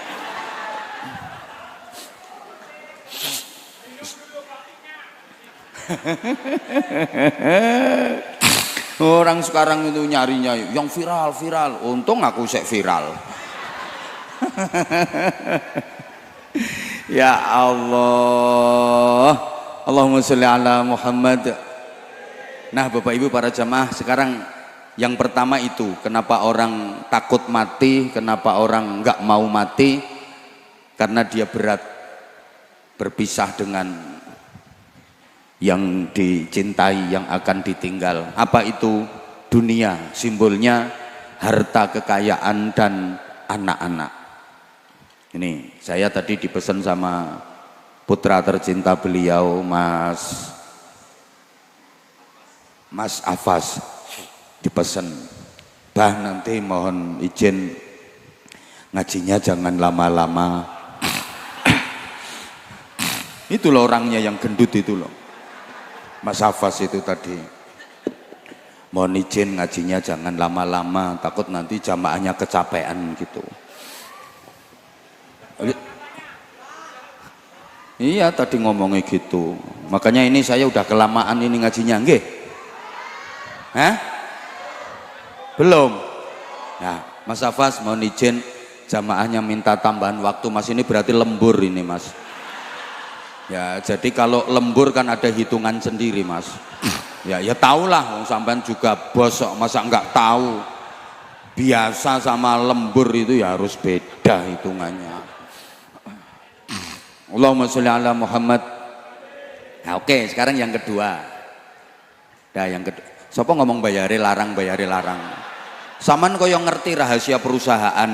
Orang sekarang itu nyarinya yang viral. Untung aku sek viral. Ya Allah, Allahumma sholli ala Muhammad. Nah Bapak Ibu para jamaah, sekarang yang pertama itu kenapa orang takut mati, kenapa orang nggak mau mati, karena dia berat berpisah dengan yang dicintai, yang akan ditinggal. Apa itu? Dunia, simbolnya harta, kekayaan, dan anak-anak. Ini saya tadi dipesan sama putra tercinta beliau, Mas Afas, dipesan, bah nanti mohon izin ngajinya jangan lama-lama. Itu loh orangnya yang gendut itu loh, Mas Afas itu tadi, mohon izin ngajinya jangan lama-lama, takut nanti jamaahnya kecapean gitu. Iya tadi ngomongnya gitu. Makanya ini saya udah kelamaan ini ngajinya, nggih? Hah? Belum? Nah Mas Afas mohon izin jamaahnya minta tambahan waktu Mas, ini berarti lembur ini Mas. Ya jadi kalau lembur kan ada hitungan sendiri Mas. Ya tahulah, wong sampean juga bos masa enggak tahu. Biasa sama lembur itu ya harus beda hitungannya. Allahumma sholli ala Muhammad. Nah, oke, sekarang yang kedua. Nah, yang kedua. Siapa ngomong bayari larang. Saman koyo ngerti rahasia perusahaan.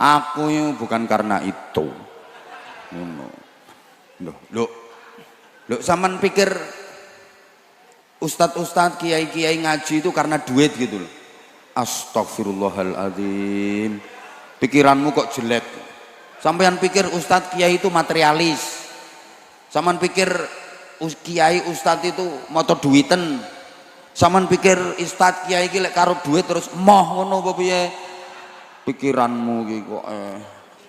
Aku bukan karena itu. Loh, saman pikir ustadz-ustadz, kiai-kiai ngaji itu karena duit gitu loh. Astagfirullahaladzim. Pikiranmu kok jelek. Sampean pikir ustadz kiai itu materialis. Sampean pikir kiai ustadz itu motor duiten. Sampean pikir ustadz kiai iki lek karo duit terus moh ngono apa piye? Pikiranmu iki kok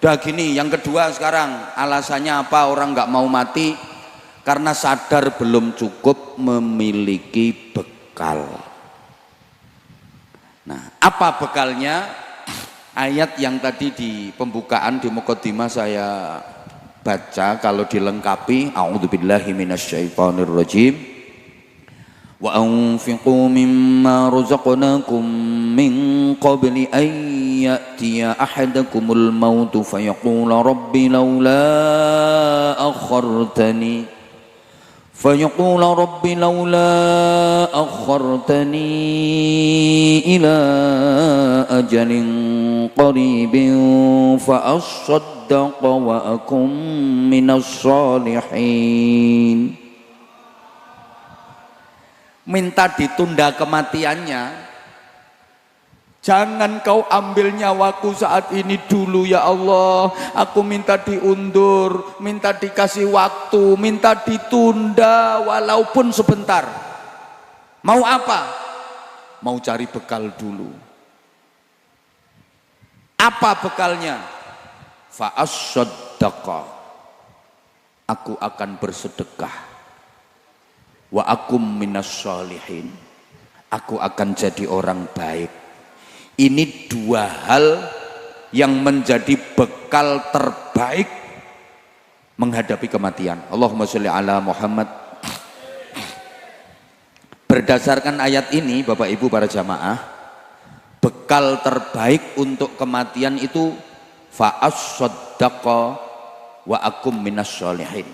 Dah gini, yang kedua sekarang alasannya apa orang nggak mau mati? Karena sadar belum cukup memiliki bekal. Nah, apa bekalnya? Ayat yang tadi di pembukaan di muqaddimah saya baca, kalau dilengkapi, a'udzubillahi minasyaitonirrajim, wa anfiqu mimma razaqnakum min qabli an ya'tiya ahadakumul mautu fayaqula rabbi laula akhartani فيقول رب لولا أخرتني إلى أجل قريب فأصدق وأكن من الصالحين. Minta ditunda kematiannya. Jangan kau ambil nyawaku saat ini dulu ya Allah. Aku minta diundur, minta dikasih waktu, minta ditunda walaupun sebentar. Mau apa? Mau cari bekal dulu. Apa bekalnya? Fa'as-saddaqa. aku akan bersedekah. Wa akum minas sholihin, aku akan jadi orang baik. Ini dua hal yang menjadi bekal terbaik menghadapi kematian. Allahumma sholli ala Muhammad. Berdasarkan ayat ini Bapak Ibu para jamaah, bekal terbaik untuk kematian itu fa'as-saddaqa wa akum minas sholihin.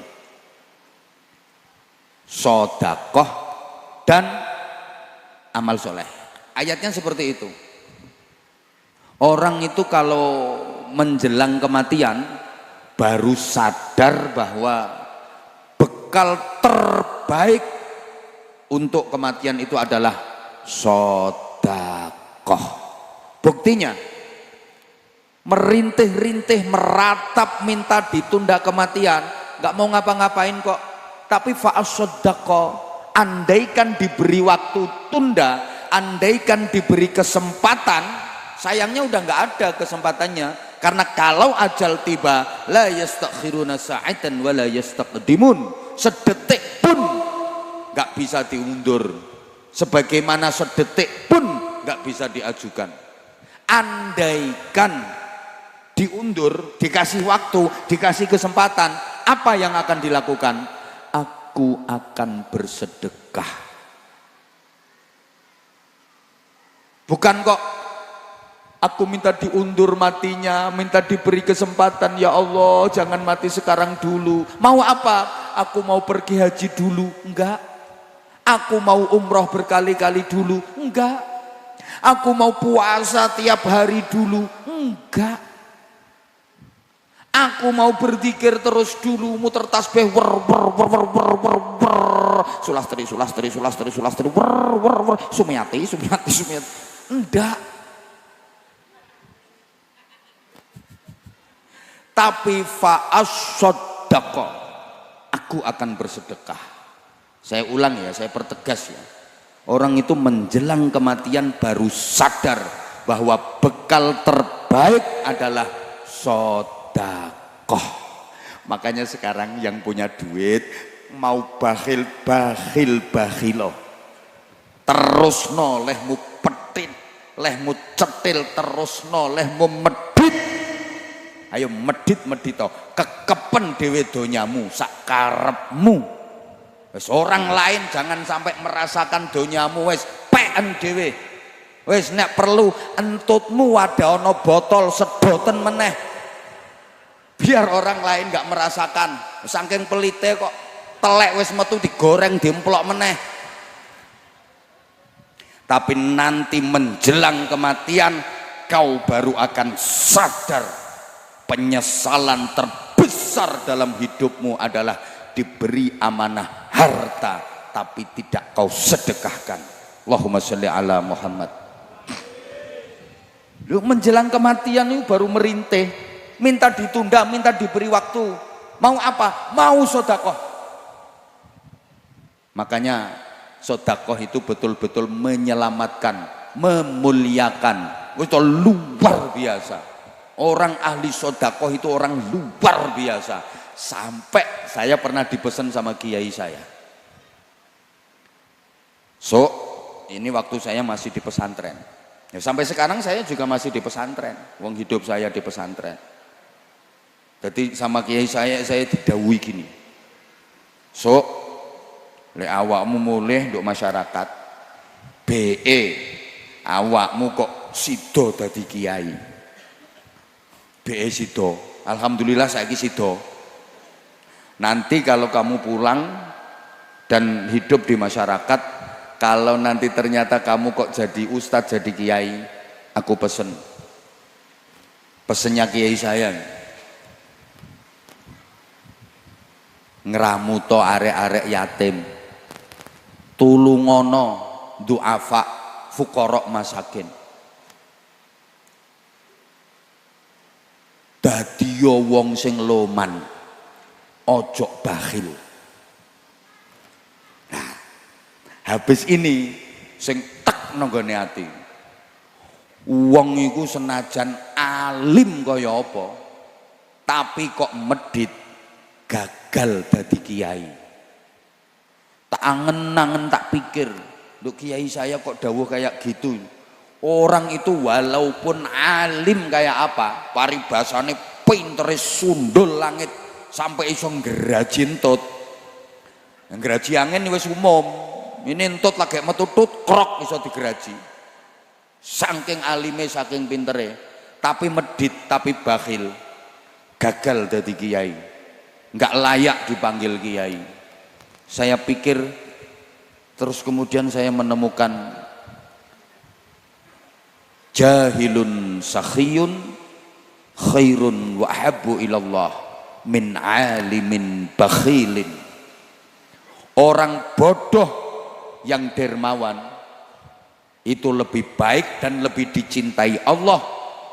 Sodakoh dan amal soleh. Ayatnya seperti itu. Orang itu kalau menjelang kematian baru sadar bahwa bekal terbaik untuk kematian itu adalah sodakoh. Buktinya merintih-rintih, meratap minta ditunda kematian, nggak mau ngapa-ngapain kok. Tapi fa'as-saddaqa, andaikan diberi waktu tunda, andaikan diberi kesempatan, sayangnya udah nggak ada kesempatannya. Karena kalau ajal tiba, la yastakhiruna sa'atan wa la yastaqdimun, sedetik pun nggak bisa diundur, sebagaimana sedetik pun nggak bisa diajukan. Andaikan diundur, dikasih waktu, dikasih kesempatan, apa yang akan dilakukan? Aku akan bersedekah. Bukan kok aku minta diundur matinya, minta diberi kesempatan, ya Allah jangan mati sekarang dulu. Mau apa? Aku mau pergi haji dulu. Enggak. Aku mau umroh berkali-kali dulu. Enggak. Aku mau puasa tiap hari dulu. Enggak. Aku mau berzikir terus dulu, muter tasbih sulastri sumiyati. Enggak. Tapi fa'as-saddaqa, aku akan bersedekah. Saya ulang ya, saya pertegas ya. Orang itu menjelang kematian baru sadar bahwa bekal terbaik adalah sedekah. Makanya sekarang yang punya duit mau bakhil loh. Terus no lehmu petit, lehmu cetil, terus no lehmu medit. Ayo medit toh, kekepen dhewe donyamu sak karepmu. Wis orang lain jangan sampai merasakan donyamu, wis peken dhewe. Wis nek perlu entutmu ada ana botol sedoten meneh. Biar orang lain nggak merasakan. Saking pelite kok telek wis metu digoreng diemplok meneh. Tapi nanti menjelang kematian kau baru akan sadar penyesalan terbesar dalam hidupmu adalah diberi amanah harta tapi tidak kau sedekahkan. Allahumma sholli ala Muhammad. Lu menjelang kematian itu baru merintih, minta ditunda, minta diberi waktu. Mau apa? Mau sedekah. Makanya sedekah itu betul-betul menyelamatkan, memuliakan. Itu luar biasa. Orang ahli sedekah itu orang luar biasa. Sampai saya pernah dipesan sama kiai saya. So, ini waktu saya masih di pesantren. Ya, sampai sekarang saya juga masih di pesantren. Wong hidup saya di pesantren. Jadi sama kiai saya didhawuhi gini. So, lek awakmu mulih nduk masyarakat, BE awakmu kok sida dadi kiai. BE sida. Alhamdulillah saiki sida. Nanti kalau kamu pulang dan hidup di masyarakat, kalau nanti ternyata kamu kok jadi ustadz, jadi kiai, aku pesennya kiai saya, ngeramuto arek-arek yatim, tulungono du'afa fukorok masakin, dadiyo wong sing loman, ojo bakhil. Nah, habis ini sing tek nanggone ati, wong iku senajan alim kaya apa, tapi kok medit, gagal dadi kiai. Tak angen-angen tak pikir, lu kiai saya kok dawuh kayak gitu. Orang itu walaupun alim kayak apa, paribasane pintere sundul langit sampai iso ngeraji entut. Ngeraji angin wis umum. Ini entut lagi metu tut krok iso digeraji. Saking alime, saking pintere, tapi medit, tapi bakhil. Gagal dadi kiai. Enggak layak dipanggil kiai. Saya pikir terus kemudian saya menemukan jahilun sakhiyun khairun wa ahabbu ilallah min alimin bakhilin. Orang bodoh yang dermawan itu lebih baik dan lebih dicintai Allah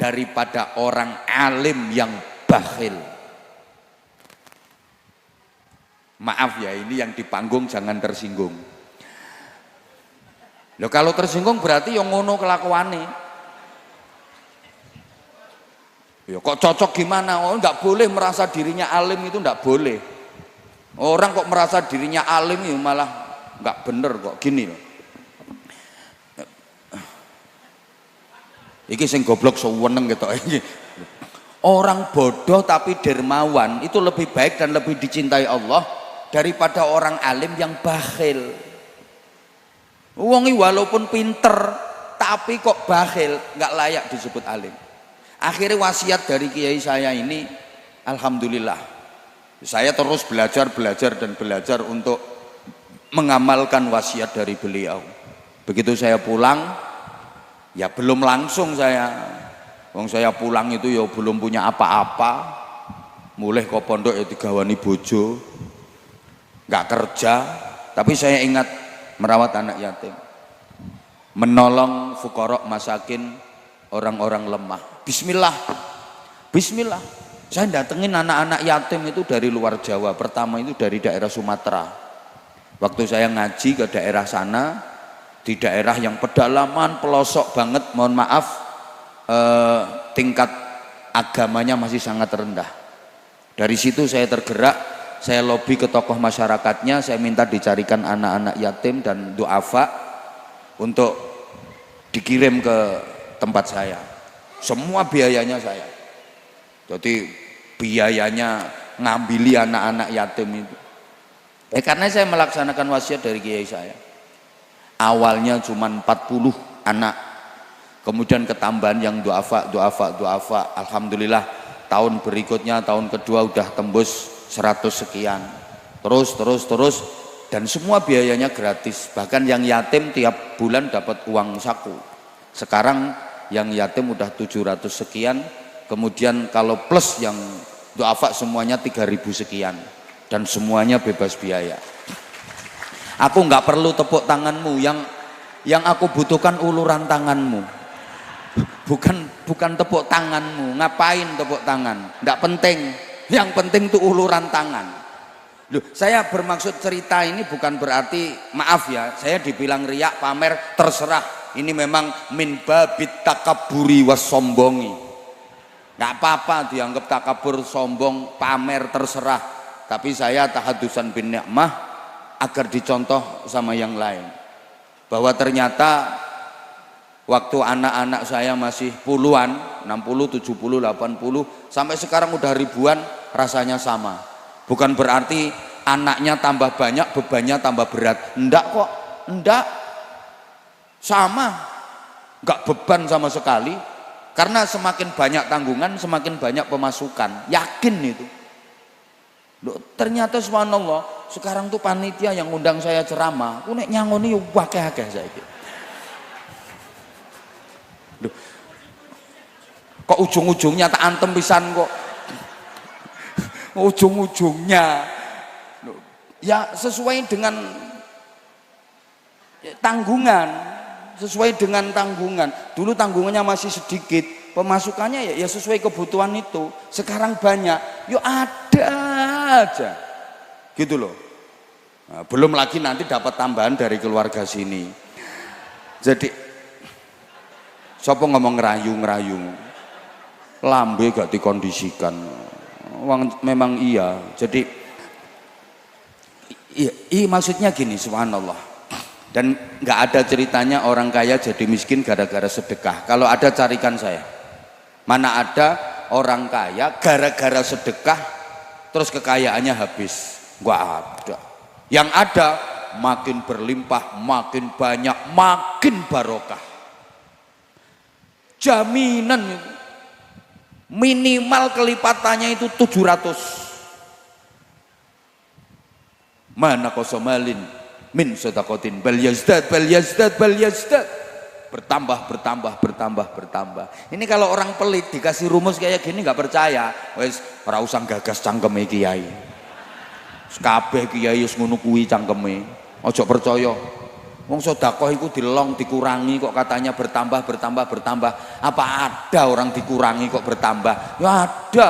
daripada orang alim yang bakhil. Maaf ya, ini yang di panggung jangan tersinggung. Loh, kalau tersinggung berarti yang ngono kelakuane. Ya kok cocok gimana? Oh, enggak boleh merasa dirinya alim, itu enggak boleh. Orang kok merasa dirinya alim ya malah enggak bener kok gini loh. Iki sing goblok seweneng gitu. Orang bodoh tapi dermawan itu lebih baik dan lebih dicintai Allah daripada orang alim yang bakhil. Wongi walaupun pinter tapi kok bakhil, nggak layak disebut alim. Akhirnya wasiat dari kiai saya ini, alhamdulillah, saya terus belajar dan belajar untuk mengamalkan wasiat dari beliau. Begitu saya pulang, ya belum langsung wong saya pulang itu ya belum punya apa-apa, mulai ke pondok ya digawani bojo, nggak kerja, tapi saya ingat merawat anak yatim, menolong fuqara masakin, orang-orang lemah. Bismillah, bismillah. Saya datengin anak-anak yatim itu dari luar Jawa. Pertama itu dari daerah Sumatera. Waktu saya ngaji ke daerah sana, di daerah yang pedalaman, pelosok banget, mohon maaf, tingkat agamanya masih sangat rendah. Dari situ saya tergerak, saya lobby ke tokoh masyarakatnya, saya minta dicarikan anak-anak yatim dan duafa untuk dikirim ke tempat saya. Semua biayanya saya. Jadi biayanya ngambili anak-anak yatim itu. Karena saya melaksanakan wasiat dari kiai saya. Awalnya cuma 40 anak. Kemudian ketambahan yang duafa. Alhamdulillah tahun berikutnya, tahun kedua udah tembus 100 sekian. Terus dan semua biayanya gratis. Bahkan yang yatim tiap bulan dapat uang saku. Sekarang yang yatim udah 700 sekian. Kemudian kalau plus yang duafa semuanya 3.000 sekian. Dan semuanya bebas biaya. Aku nggak perlu tepuk tanganmu, yang aku butuhkan uluran tanganmu. Bukan tepuk tanganmu. Ngapain tepuk tangan? Nggak penting. Yang penting tuh uluran tangan. Loh, saya bermaksud cerita ini bukan berarti, maaf ya, saya dibilang riak, pamer, terserah. Ini memang min babit takaburi was sombongi. Nggak apa-apa dianggap takabur, sombong, pamer, terserah. Tapi saya tahadusan bin ni'mah agar dicontoh sama yang lain. Bahwa ternyata waktu anak-anak saya masih puluhan, 60, 70, 80, sampai sekarang udah ribuan, rasanya sama. Bukan berarti anaknya tambah banyak, bebannya tambah berat. Enggak kok, enggak. Sama, enggak beban sama sekali. Karena semakin banyak tanggungan, semakin banyak pemasukan. Yakin itu. Loh, ternyata subhanallah, sekarang tuh panitia yang undang saya ceramah, aku nek nyangoni wakeh-akeh saiki. Loh, kok ujung-ujungnya tak antem pisan kok. Ujung-ujungnya. Loh, ya sesuai dengan tanggungan. Sesuai dengan tanggungan. Dulu tanggungannya masih sedikit, pemasukannya ya sesuai kebutuhan itu. Sekarang banyak, yuk ada aja, gitu loh. Nah, belum lagi nanti dapat tambahan dari keluarga sini. Jadi, siapa ngomong ngerayu, lambe gak dikondisikan. Memang iya. Jadi Iya, maksudnya gini, subhanallah. Dan nggak ada ceritanya orang kaya jadi miskin gara-gara sedekah. Kalau ada carikan saya. Mana ada orang kaya gara-gara sedekah terus kekayaannya habis. Nggak ada. Yang ada makin berlimpah, makin banyak, makin barokah. Jaminan itu. Minimal kelipatannya itu 700. Mana kosomalin min sodakotin bal yazdad bertambah. Ini kalau orang pelit dikasih rumus kayak gini nggak percaya, wes ora usah gagas cangkeme kiai. Kabeh kiai wis ngono kuwi cangkeme. Ojo percaya. Wong sedekah iku dilong dikurangi kok katanya bertambah. Apa ada orang dikurangi kok bertambah? Ya ada.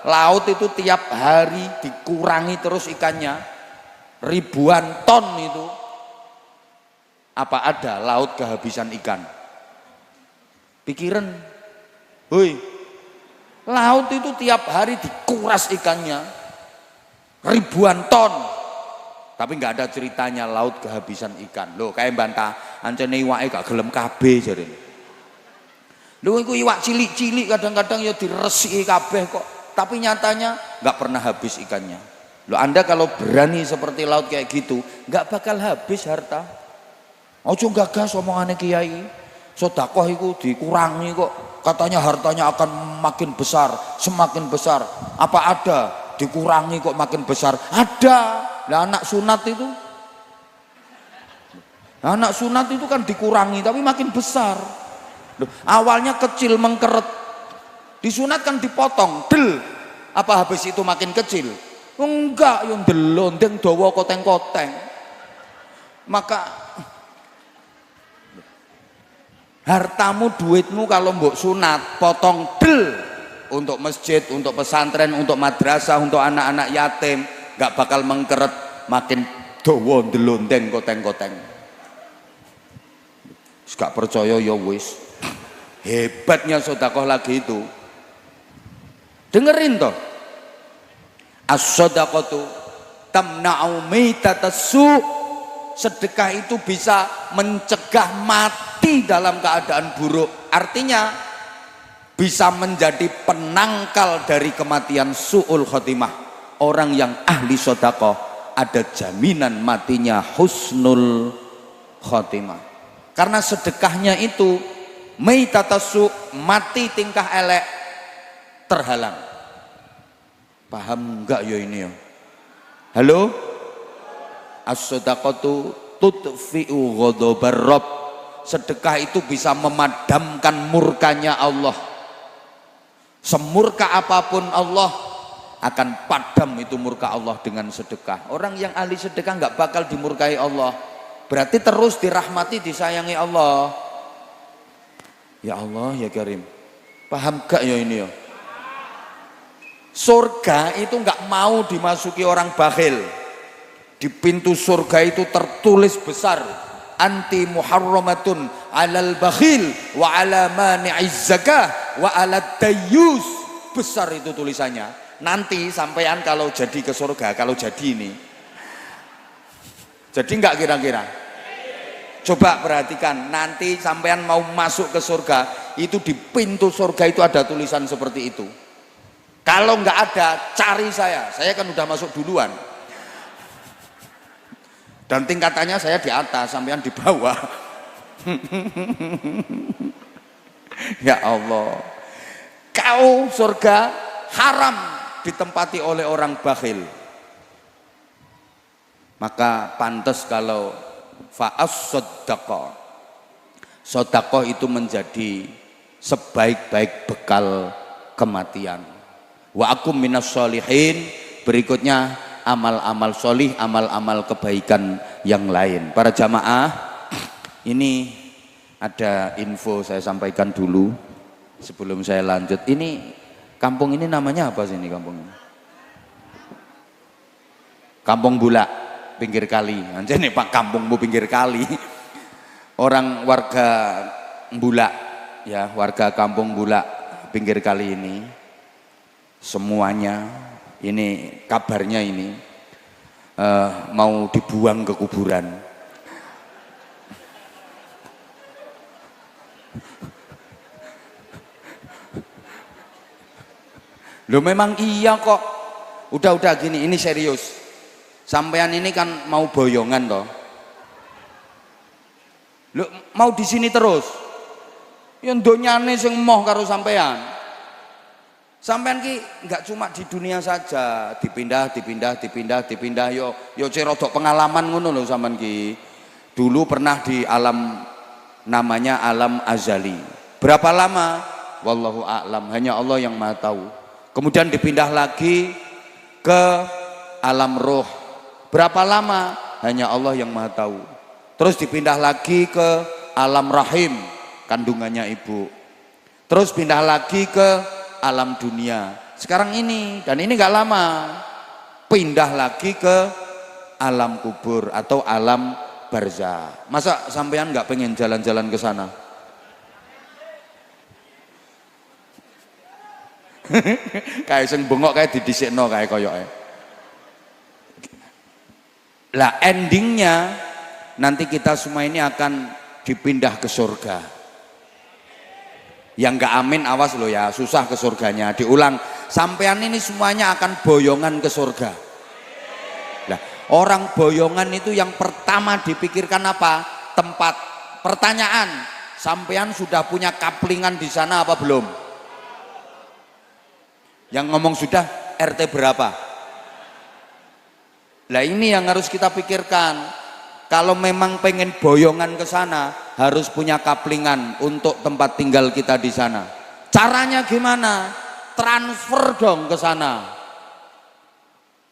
Laut itu tiap hari dikurangi terus ikannya. Ribuan ton itu. Apa ada laut kehabisan ikan? Pikiran, hoi, laut itu tiap hari dikuras ikannya ribuan ton, tapi nggak ada ceritanya laut kehabisan ikan. Loh, kayak bantah, ancene iwake gak gelem kabeh jare. Lho iku iwak cilik-cilik kadang-kadang ya diresiki kabeh kok, tapi nyatanya nggak pernah habis ikannya. Loh, Anda kalau berani seperti laut kayak gitu, nggak bakal habis harta. Ojo gagas omongane kiai. Sedekah itu dikurangi kok, katanya hartanya akan makin besar, semakin besar. Apa ada dikurangi kok makin besar? Ada. Lah anak sunat itu kan dikurangi tapi makin besar. Loh, awalnya kecil mengkeret, disunat kan dipotong, del. Apa habis itu makin kecil? Enggak, yang delondeng dawa koteng-koteng. Maka hartamu, duitmu kalau mbok sunat potong del, untuk masjid, untuk pesantren, untuk madrasah, untuk anak-anak yatim, nggak bakal mengkeret makin dawa delondeng koteng-koteng. Gak percaya ya wis. Hebatnya sedekah lagi itu. Dengerin toh. As-shadaqatu tamna'u maitatassu. Sedekah itu bisa mencegah mati dalam keadaan buruk. Artinya bisa menjadi penangkal dari kematian su'ul khotimah. Orang yang ahli sedekah ada jaminan matinya husnul khotimah. Karena sedekahnya itu maitatassu, mati tingkah elek terhalang. Paham enggak ya ini ya? Halo? As-shadaqatu tudfi'u ghadabar rabb. Sedekah itu bisa memadamkan murkanya Allah. Semurka apapun Allah akan padam itu murka Allah dengan sedekah. Orang yang ahli sedekah enggak bakal dimurkai Allah. Berarti terus dirahmati, disayangi Allah. Ya Allah ya Karim. Paham gak ya ini ya? Surga itu nggak mau dimasuki orang bakhil. Di pintu surga itu tertulis besar, anti muharramatun alal bakhil wa ala mani'iz zakah wa ala dayyus. Besar itu tulisannya. Nanti sampean kalau jadi ke surga, kalau jadi ini, jadi nggak kira-kira? Coba perhatikan, nanti sampean mau masuk ke surga, itu di pintu surga itu ada tulisan seperti itu. Kalau nggak ada, cari saya kan udah masuk duluan. Dan tingkatannya saya di atas, sampean di bawah. Ya Allah, kau surga haram ditempati oleh orang bakhil. Maka pantas kalau fa'as-shadaqah, sedekah itu menjadi sebaik-baik bekal kematian. Wa akum minas sholihin. Berikutnya amal-amal sholih, amal-amal kebaikan yang lain. Para jamaah, ini ada info saya sampaikan dulu sebelum saya lanjut. Ini kampung ini namanya apa sih ini kampung ini? Kampung Bulak, pinggir kali. Anjane Pak, kampungmu pinggir kali. Orang warga Bulak ya, warga kampung Bulak pinggir kali ini semuanya, ini kabarnya ini mau dibuang ke kuburan. Loh memang iya kok. Udah gini, ini serius. Sampean ini kan mau boyongan toh. Loh mau di sini terus. Ya donyane sing moh karo sampean. Sampean ki nggak cuma di dunia saja, dipindah yo cerodok pengalaman ngono lho sampean ki. Dulu pernah di alam namanya alam azali. Berapa lama? Wallahu a'lam, hanya Allah yang Maha tahu. Kemudian dipindah lagi ke alam roh. Berapa lama? Hanya Allah yang Maha tahu. Terus dipindah lagi ke alam rahim, kandungannya ibu. Terus pindah lagi ke alam dunia. Sekarang ini, dan ini gak lama, pindah lagi ke alam kubur atau alam barzah. Masa sampean gak pengen jalan-jalan ke sana? Kayak sing bengok kayak didhisikno kayak koyoke. Lah endingnya nanti kita semua ini akan dipindah ke surga. Yang gak amin awas lo ya, susah ke surganya. Diulang, sampean ini semuanya akan boyongan ke surga. Lah orang boyongan itu yang pertama dipikirkan apa? Tempat. Pertanyaan, sampean sudah punya kaplingan di sana apa belum? Yang ngomong sudah, RT berapa? Lah ini yang harus kita pikirkan. Kalau memang pengen boyongan ke sana, harus punya kaplingan untuk tempat tinggal kita di sana. Caranya gimana? Transfer dong ke sana.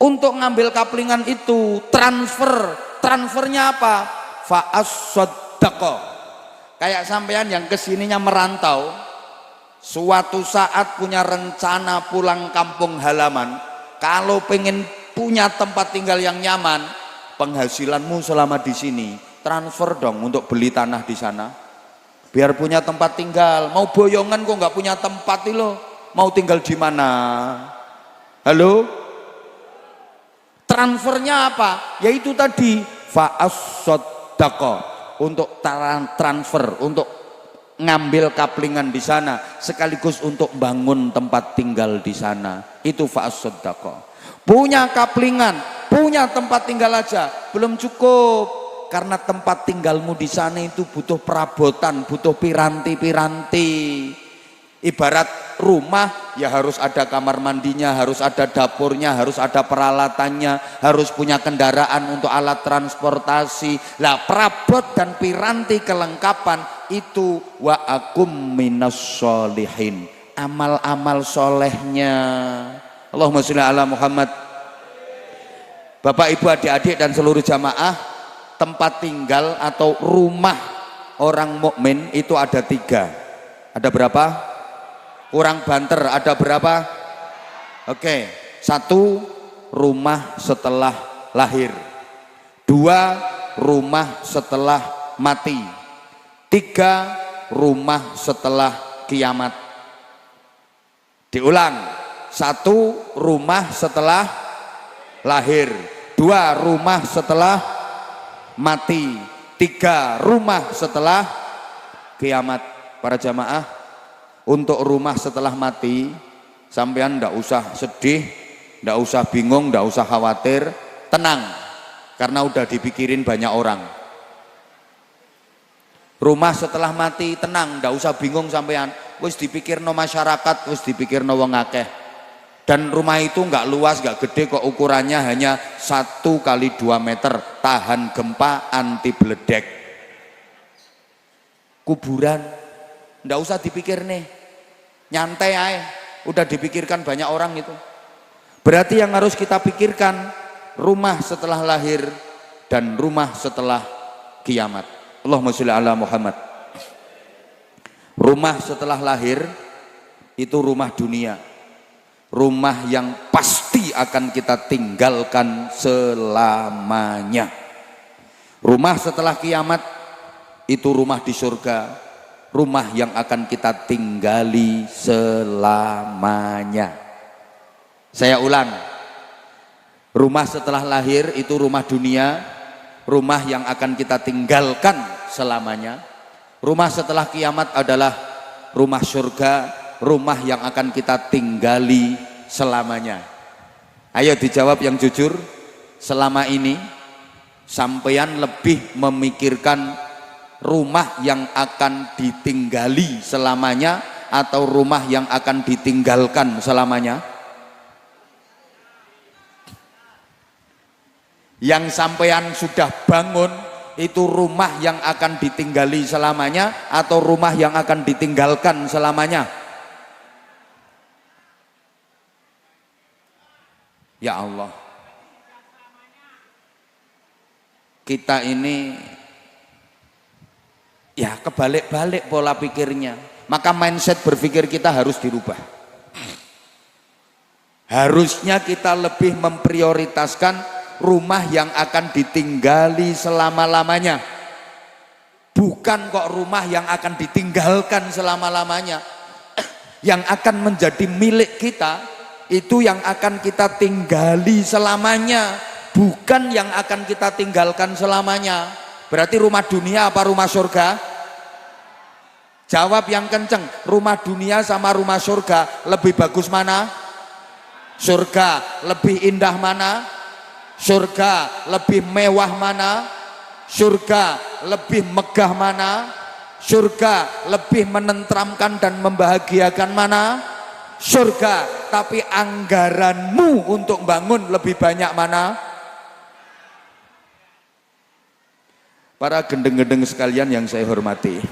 Untuk ngambil kaplingan itu, transfernya apa? Fa'as-soddaqo. Kayak sampean yang kesininya merantau, suatu saat punya rencana pulang kampung halaman, kalau pengen punya tempat tinggal yang nyaman, penghasilanmu selama di sini transfer dong untuk beli tanah di sana, biar punya tempat tinggal. Mau boyongan kok nggak punya tempat lo, mau tinggal di mana? Halo? Transfernya apa? Yaitu tadi fa'as-soddaqo, untuk transfer, untuk ngambil kaplingan di sana, sekaligus untuk bangun tempat tinggal di sana. Itu fa'as-soddaqo. Punya kaplingan, punya tempat tinggal aja belum cukup, karena tempat tinggalmu di sana itu butuh perabotan, butuh piranti-piranti. Ibarat rumah ya harus ada kamar mandinya, harus ada dapurnya, harus ada peralatannya, harus punya kendaraan untuk alat transportasi. Lah perabot dan piranti kelengkapan itu wa akum minas sholihin, amal-amal solehnya. Allahumma sholli ala Muhammad. Bapak ibu adik-adik dan seluruh jamaah, tempat tinggal atau rumah orang mukmin itu ada 3. Ada berapa? Kurang banter, ada berapa? Oke, 1 rumah setelah lahir, 2 rumah setelah mati, 3 rumah setelah kiamat. Diulang, 1 rumah setelah lahir, 2 rumah setelah mati, 3 rumah setelah kiamat. Para jamaah, untuk rumah setelah mati sampean ndak usah sedih, ndak usah bingung, ndak usah khawatir, tenang, karena udah dipikirin banyak orang. Rumah setelah mati tenang, ndak usah bingung sampean, wis dipikirno masyarakat, wis dipikirno wong akeh. Dan rumah itu nggak luas, nggak gede kok, ukurannya hanya 1 kali 2 meter, tahan gempa, anti beledek. Kuburan ndak usah dipikir nih, nyantai aja, udah dipikirkan banyak orang itu. Berarti yang harus kita pikirkan rumah setelah lahir dan rumah setelah kiamat. Allahumma sholli ala Muhammad. Rumah setelah lahir itu rumah dunia, rumah yang pasti akan kita tinggalkan selamanya. Rumah setelah kiamat itu rumah di surga, rumah yang akan kita tinggali selamanya. Saya ulang, Rumah setelah lahir itu rumah dunia, rumah yang akan kita tinggalkan selamanya. Rumah setelah kiamat adalah rumah surga, rumah yang akan kita tinggali selamanya. Ayo dijawab yang jujur, selama ini sampeyan lebih memikirkan rumah yang akan ditinggali selamanya atau rumah yang akan ditinggalkan selamanya? Yang sampean sudah bangun itu rumah yang akan ditinggali selamanya atau rumah yang akan ditinggalkan selamanya? Ya Allah, kita ini ya kebalik-balik pola pikirnya. Maka mindset berpikir kita harus dirubah. Harusnya kita lebih memprioritaskan rumah yang akan ditinggali selama-lamanya, bukan kok rumah yang akan ditinggalkan selama-lamanya. Yang akan menjadi milik kita itu yang akan kita tinggali selamanya, bukan yang akan kita tinggalkan selamanya. Berarti rumah dunia apa rumah surga? Jawab yang kenceng, rumah dunia sama rumah surga lebih bagus mana? Surga. Lebih indah mana? Surga. Lebih mewah mana? Surga. Lebih megah mana? Surga. Lebih menenteramkan dan membahagiakan mana? Surga. Tapi anggaranmu untuk bangun lebih banyak mana? Para gendeng-gendeng sekalian yang saya hormati,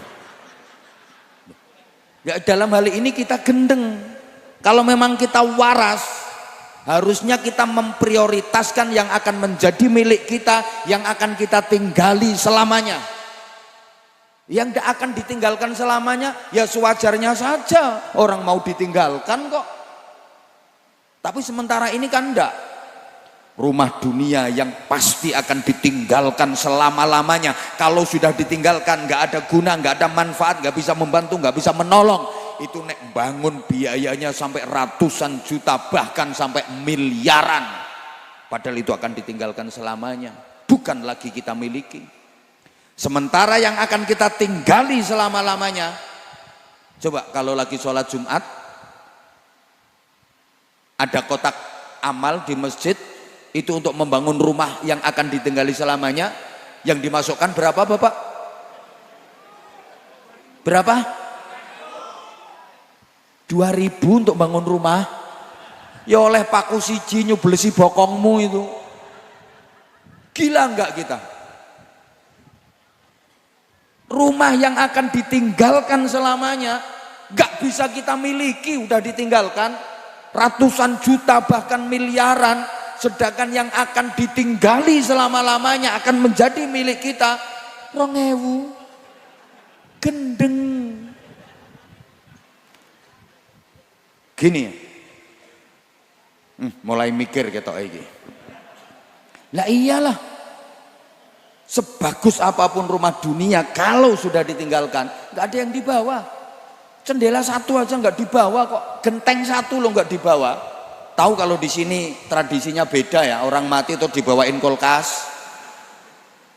ya, dalam hal ini kita gendeng. Kalau memang kita waras, harusnya kita memprioritaskan yang akan menjadi milik kita, yang akan kita tinggali selamanya. Yang tidak akan ditinggalkan selamanya, ya sewajarnya saja orang mau ditinggalkan kok. Tapi sementara ini kan enggak. Rumah dunia yang pasti akan ditinggalkan selama-lamanya. Kalau sudah ditinggalkan nggak ada guna, nggak ada manfaat, nggak bisa membantu, nggak bisa menolong. Itu nek bangun biayanya sampai ratusan juta, bahkan sampai miliaran. Padahal itu akan ditinggalkan selamanya, bukan lagi kita miliki. Sementara yang akan kita tinggali selama-lamanya, coba kalau lagi sholat Jumat, ada kotak amal di masjid, itu untuk membangun rumah yang akan ditinggali selamanya. Yang dimasukkan berapa Bapak? Berapa? 2.000 untuk bangun rumah. Ya oleh paku siji nyublesi bokongmu itu. Gila enggak kita? Rumah yang akan ditinggalkan selamanya enggak bisa kita miliki, udah ditinggalkan ratusan juta bahkan miliaran. Sedangkan yang akan ditinggali selama-lamanya akan menjadi milik kita 2.000. Gendeng. Gini ya, mulai mikir ketok iki. Lah iyalah, sebagus apapun rumah dunia kalau sudah ditinggalkan nggak ada yang dibawa. Jendela satu aja nggak dibawa kok, genteng satu lo nggak dibawa. Tahu kalau di sini tradisinya beda ya, orang mati terus dibawain kulkas.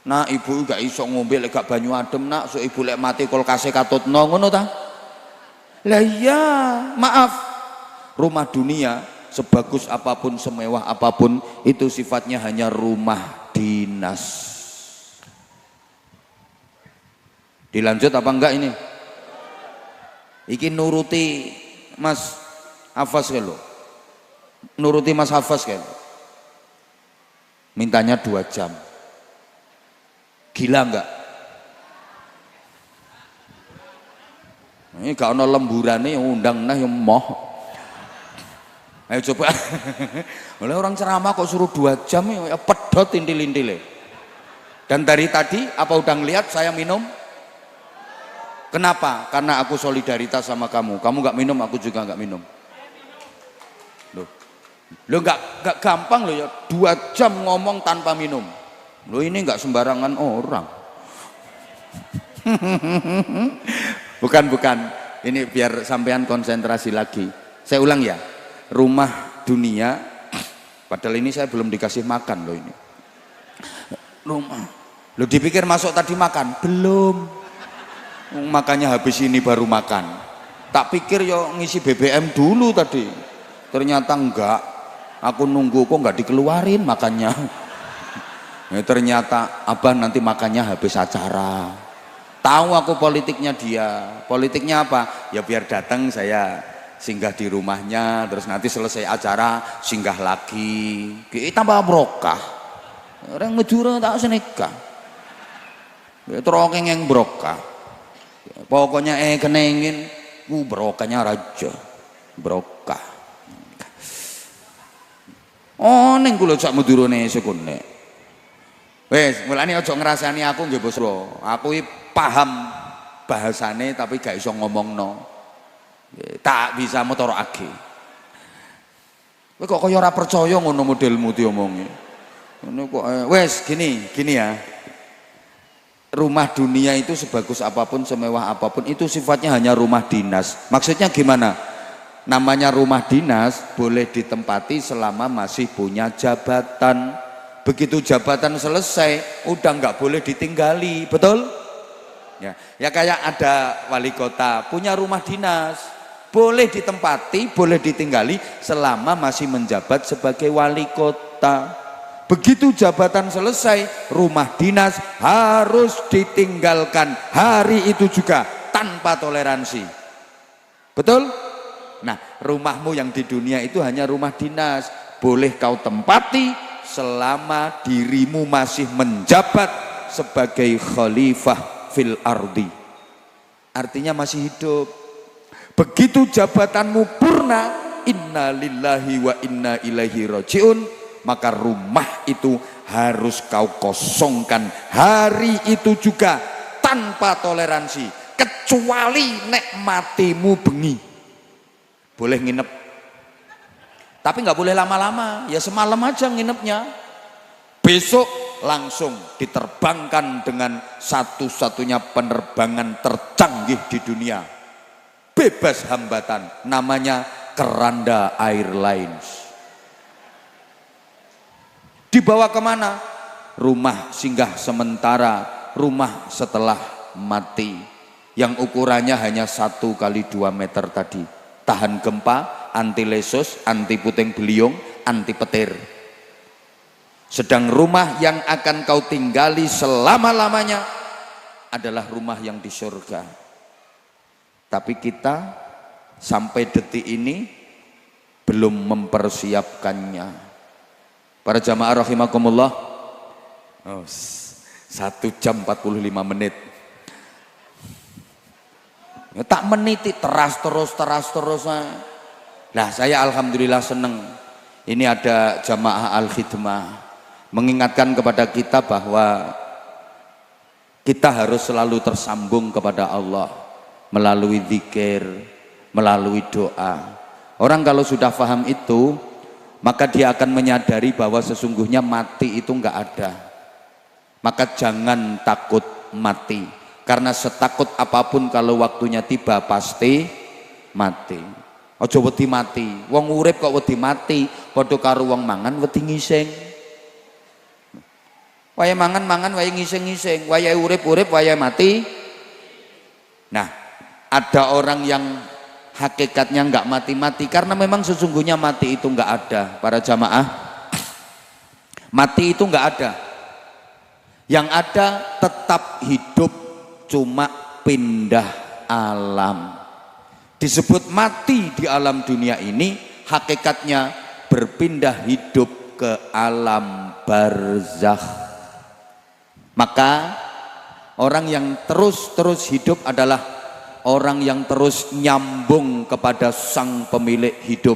Nah ibu gak iso ngombe lek gak banyu adem nak, so ibu lek mati kulkasnya katutno ngono ta? Lah iya, maaf. Rumah dunia sebagus apapun, semewah apapun, itu sifatnya hanya rumah dinas. Dilanjut apa enggak ini? Iki nuruti Mas Hafaz kan lo? Nuruti Mas Hafaz kan? Mintanya 2 jam. Gila enggak? Ini gak ada lemburannya yang undang nah yang moh. Ayo coba. Oleh orang ceramah kok suruh 2 jam ya pedot intil-intile. Dan dari tadi apa udah ngelihat saya minum? Kenapa? Karena aku solidaritas sama kamu. Kamu gak minum, aku juga gak minum. Lo nggak gampang lo ya 2 jam ngomong tanpa minum. Lo ini nggak sembarangan orang. Bukan. Ini biar sampean konsentrasi lagi. Saya ulang ya. Rumah dunia Padahal ini saya belum dikasih makan loh ini. Lo dipikir masuk tadi makan? Belum. Makanya habis ini baru makan. Tak pikir yo ngisi BBM dulu tadi. Ternyata enggak. Aku nunggu kok enggak dikeluarin makannya. Ya, ternyata abah nanti makannya habis acara. Tahu aku politiknya dia. Politiknya apa? Ya biar datang saya singgah di rumahnya, terus nanti selesai acara singgah lagi. Kita tambah brokah. Orang ngejura tak seneka. Terokeng yang brokah. Pokoknya kenengin brokahnya raja. Brokah. Oh neng kula sak mudurane sekone. Wes, mulane aja ngrasani aku nggih Bos. Aku paham bahasane tapi gak iso ngomongno. Tak bisa motorake. Kowe kok kaya ora percaya ngono modelmu diomongi. Ngono kok wes gini ya. Rumah dunia itu sebagus apapun, semewah apapun itu sifatnya hanya rumah dinas. Maksudnya gimana? Namanya rumah dinas boleh ditempati selama masih punya jabatan. Begitu jabatan selesai udah nggak boleh ditinggali, betul? Ya kayak ada wali kota punya rumah dinas, boleh ditempati, boleh ditinggali selama masih menjabat sebagai wali kota. Begitu jabatan selesai, rumah dinas harus ditinggalkan hari itu juga tanpa toleransi. Betul? Nah, rumahmu yang di dunia itu hanya rumah dinas, boleh kau tempati selama dirimu masih menjabat sebagai khalifah fil ardi. Artinya masih hidup. Begitu jabatanmu purna, inna lillahi wa inna ilaihi rajiun, maka rumah itu harus kau kosongkan hari itu juga tanpa toleransi, kecuali nek matimu bengi. Boleh nginep, tapi nggak boleh lama-lama, ya semalam aja nginepnya. Besok langsung diterbangkan dengan satu-satunya penerbangan tercanggih di dunia, bebas hambatan, namanya Keranda Airlines. Dibawa kemana? Rumah singgah sementara, rumah setelah mati, yang ukurannya hanya 1 kali 2 meter tadi, tahan gempa, anti lesus, anti puting beliung, anti petir. Sedang rumah yang akan kau tinggali selama-lamanya adalah rumah yang di surga. Tapi kita sampai detik ini belum mempersiapkannya. Para jamaah rahimakumullah, 1 jam 45 menit. Ya, tak meniti teras terus. Nah, saya alhamdulillah seneng. Ini ada jamaah al-khidmah mengingatkan kepada kita bahwa kita harus selalu tersambung kepada Allah melalui zikir, melalui doa. Orang kalau sudah paham itu, maka dia akan menyadari bahwa sesungguhnya mati itu enggak ada. Maka jangan takut mati, karena setakut apapun kalau waktunya tiba pasti mati. Aja wedi mati. Wong urip kok wedi mati, padha karo wong mangan wedi ngising. Wayahe mangan wayahe ngising-ngising, wayahe urip wayahe mati. Nah, ada orang yang hakikatnya enggak mati-mati karena memang sesungguhnya mati itu enggak ada. Para jamaah, mati itu enggak ada. Yang ada tetap hidup, cuma pindah alam. Disebut mati di alam dunia ini, hakikatnya berpindah hidup ke alam barzakh. Maka orang yang terus hidup adalah orang yang terus nyambung kepada sang pemilik hidup.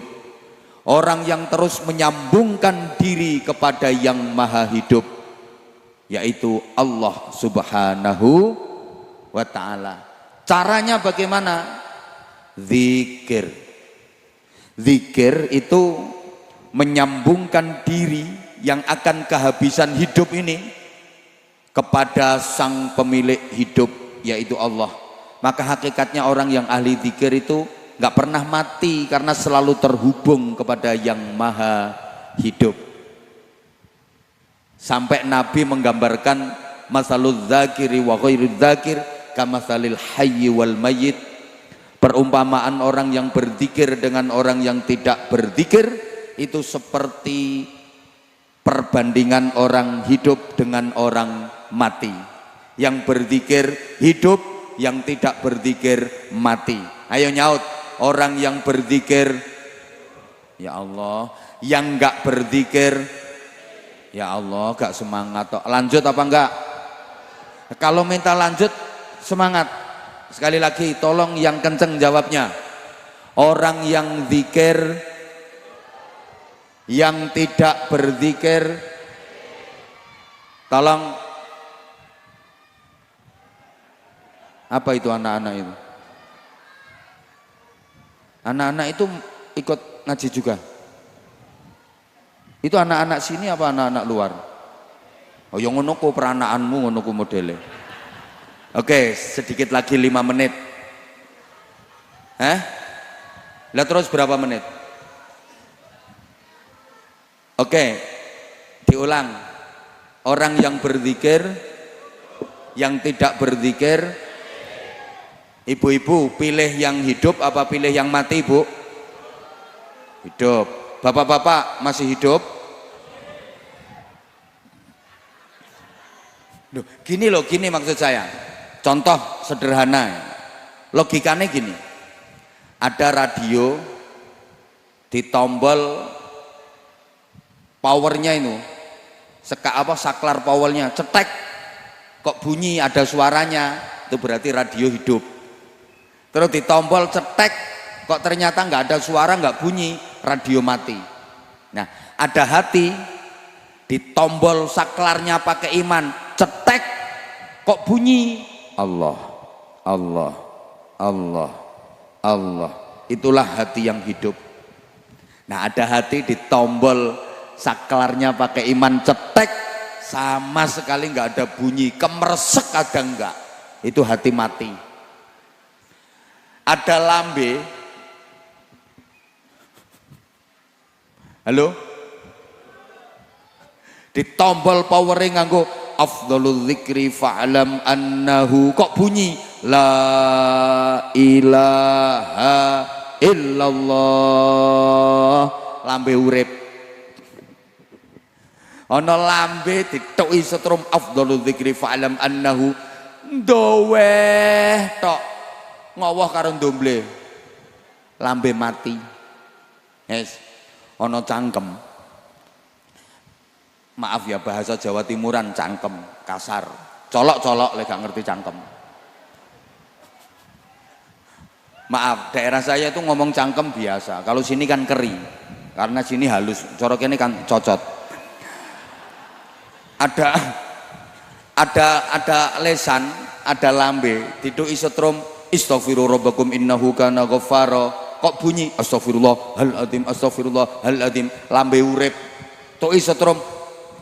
Orang yang terus menyambungkan diri kepada yang maha hidup, yaitu Allah subhanahu wa ta'ala. Caranya bagaimana? Zikir. Zikir itu menyambungkan diri yang akan kehabisan hidup ini kepada sang pemilik hidup, yaitu Allah. Maka hakikatnya orang yang ahli zikir itu nggak pernah mati karena selalu terhubung kepada yang maha hidup. Sampai Nabi menggambarkan masalul dzakiri wa ghairul dzakir kamatsalil hayyi wal mayyit. Perumpamaan orang yang berzikir dengan orang yang tidak berzikir itu seperti perbandingan orang hidup dengan orang mati. Yang berzikir hidup, yang tidak berzikir mati. Ayo nyaut, orang yang berzikir ya Allah, yang enggak berzikir ya Allah, gak semangat. Lanjut apa enggak? Kalau minta lanjut semangat. Sekali lagi tolong yang kenceng jawabnya. Orang yang zikir, yang tidak berzikir, tolong. Apa itu anak-anak itu? Anak-anak itu ikut ngaji juga. Itu anak-anak sini apa anak-anak luar? Oh yang ngono ku peranaanmu ngono ku modele. Oke, sedikit lagi 5 menit. Lihat terus berapa menit? Oke, diulang. Orang yang berzikir, yang tidak berzikir. Ibu-ibu pilih yang hidup apa pilih yang mati, Bu? Hidup. Bapak-bapak masih hidup? Loh, gini maksud saya. Contoh sederhana. Logikanya gini. Ada radio di tombol powernya itu. Saklar powernya cetek. Kok bunyi ada suaranya, itu berarti radio hidup. Terus di tombol cetek kok ternyata nggak ada suara, nggak bunyi, radio mati. Nah, ada hati di tombol saklarnya pakai iman, cetek kok bunyi, Allah, Allah, Allah, Allah. Itulah hati yang hidup. Nah, ada hati di tombol saklarnya pakai iman, cetek sama sekali nggak ada bunyi, kemersek ada enggak, itu hati mati. Ada lambe, halo, di tombol powering nganggo afdhalul dzikri fa'lam annahu, kok bunyi la ilaha illallah, lambe urip. Ana lambe ditoki setrum afdhalul dzikri fa'lam annahu, ndoweh tok ngowoh karo ndomble, lambe mati. Yes, ana cangkem. Maaf ya bahasa Jawa Timuran, cangkem kasar, colok-colok lek gak ngerti cangkem. Maaf, daerah saya itu ngomong cangkem biasa. Kalau sini kan keri, karena sini halus. Corok ini kan cocot. Ada lesan, ada lambe, tiduki setrum Astaghfirullah innahu kana ghaffara. Kok bunyi astagfirullahaladzim, astagfirullahaladzim, lambe urip. Tuki setrum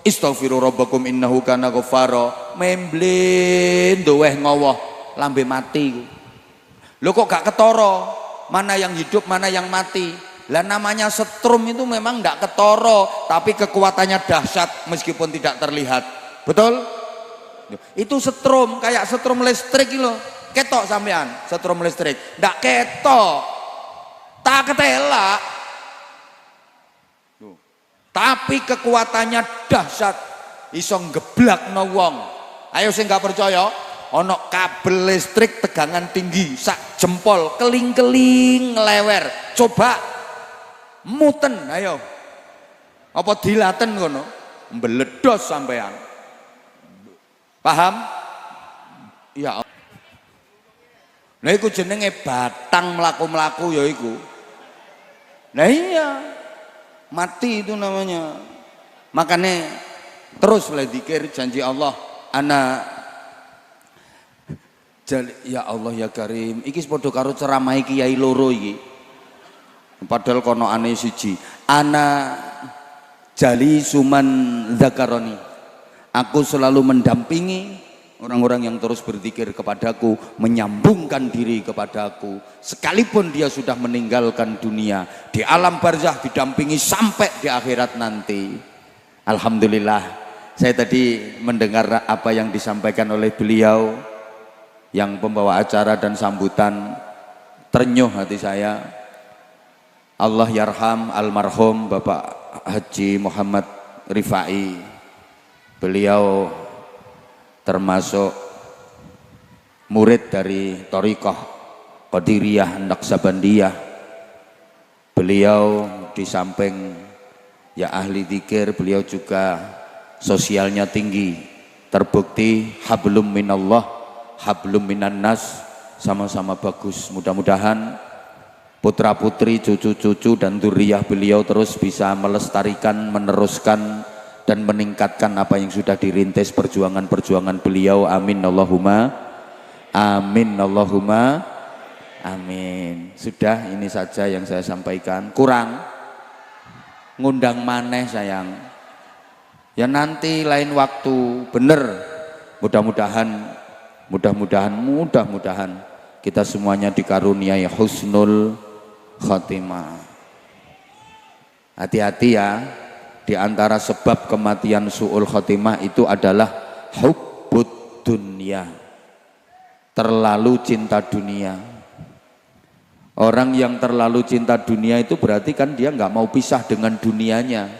Astaghfirullah innahu kana ghaffara, memble ndoweh ngowoh, lambe mati. Lho kok gak ketara mana yang hidup mana yang mati? Lah namanya setrum itu memang gak ketara, tapi kekuatannya dahsyat meskipun tidak terlihat. Betul? Itu setrum, kayak setrum listrik loh. Ketok sampean setrum listrik, ndak ketok, tak ketelak, tapi kekuatannya dahsyat, iso ngeblakno wong. Ayo sing gak percaya, ono kabel listrik tegangan tinggi sak jempol keling-keling ngelewer, coba muten, ayo apa dilaten ngono, mbeledos sampean, paham? Ya. Nah iku jenenge batang melaku-melaku ya iku. Nah iya, mati itu namanya. Makanya terus lah dzikir janji Allah. Ana ya Allah ya Karim. Iki padha karo ceramah kiai loro iki. Padahal kono ane siji. Ana jali suman zakaroni. Aku selalu mendampingi Orang-orang yang terus berzikir kepadaku, menyambungkan diri kepadaku, sekalipun dia sudah meninggalkan dunia, di alam barzah didampingi sampai di akhirat nanti. Alhamdulillah, saya tadi mendengar apa yang disampaikan oleh beliau, yang pembawa acara dan sambutan, terenyuh hati saya. Allah yarham almarhum Bapak Haji Muhammad Rifai. Beliau termasuk murid dari Thariqah Qadiriyah Naqsabandiyah. Beliau di samping ya ahli zikir, beliau juga sosialnya tinggi, terbukti hablum minallah hablum minan nas, sama-sama bagus. Mudah-mudahan putra putri, cucu-cucu dan dzurriyyah beliau terus bisa melestarikan, meneruskan dan meningkatkan apa yang sudah dirintis perjuangan-perjuangan beliau. Amin Allahumma amin Allahumma amin. Sudah, ini saja yang saya sampaikan. Kurang ngundang maneh sayang ya, nanti lain waktu. Bener, mudah-mudahan kita semuanya dikaruniai husnul khotimah. Hati-hati ya, di antara sebab kematian su'ul khotimah itu adalah hubbud dunya, terlalu cinta dunia. Orang yang terlalu cinta dunia itu berarti kan dia nggak mau pisah dengan dunianya,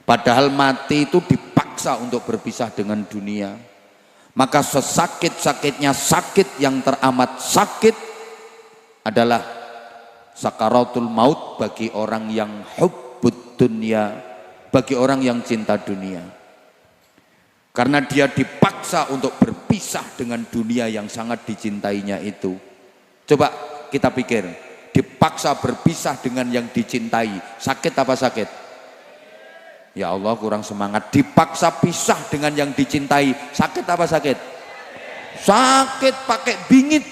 padahal mati itu dipaksa untuk berpisah dengan dunia. Maka sesakit-sakitnya sakit yang teramat sakit adalah sakaratul maut bagi orang yang hubbud dunya, bagi orang yang cinta dunia, karena dia dipaksa untuk berpisah dengan dunia yang sangat dicintainya itu. Coba kita pikir, dipaksa berpisah dengan yang dicintai, sakit apa sakit? Ya Allah, kurang semangat. Dipaksa pisah dengan yang dicintai, sakit apa sakit? Sakit pakai bingit.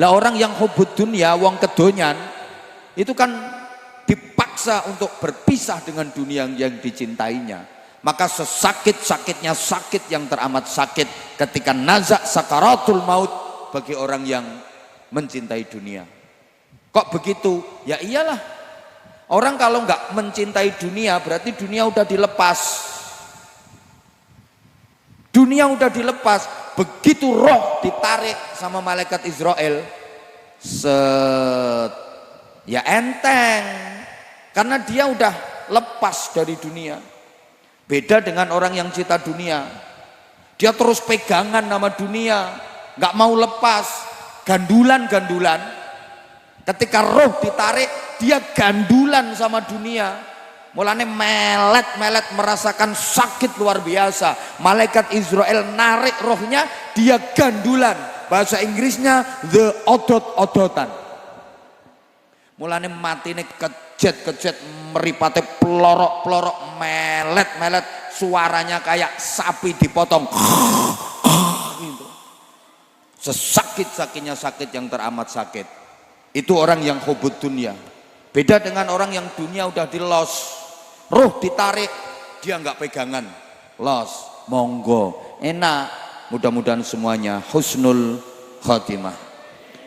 Lah orang yang hubbud dunya, wong kedonyan, itu kan dipaksa untuk berpisah dengan dunia yang dicintainya. Maka sesakit-sakitnya sakit yang teramat sakit ketika nazak sakaratul maut bagi orang yang mencintai dunia. Kok begitu? Ya iyalah, orang kalau nggak mencintai dunia berarti dunia udah dilepas. Dunia udah dilepas, begitu roh ditarik sama malaikat Israel, ya enteng, karena dia udah lepas dari dunia. Beda dengan orang yang cinta dunia, dia terus pegangan nama dunia, nggak mau lepas, gandulan. Ketika roh ditarik, dia gandulan sama dunia, mulane melet merasakan sakit luar biasa. Malaikat Israel narik rohnya, dia gandulan, bahasa Inggrisnya the odot-odotan. Mulane matine kejet meripate pelorok melet, suaranya kayak sapi dipotong. Gitu. Sesakit-sakitnya sakit yang teramat sakit. Itu orang yang hubbud dunya. Beda dengan orang yang dunia udah dilos, roh ditarik, dia nggak pegangan, los, monggo, enak. Mudah-mudahan semuanya husnul khotimah.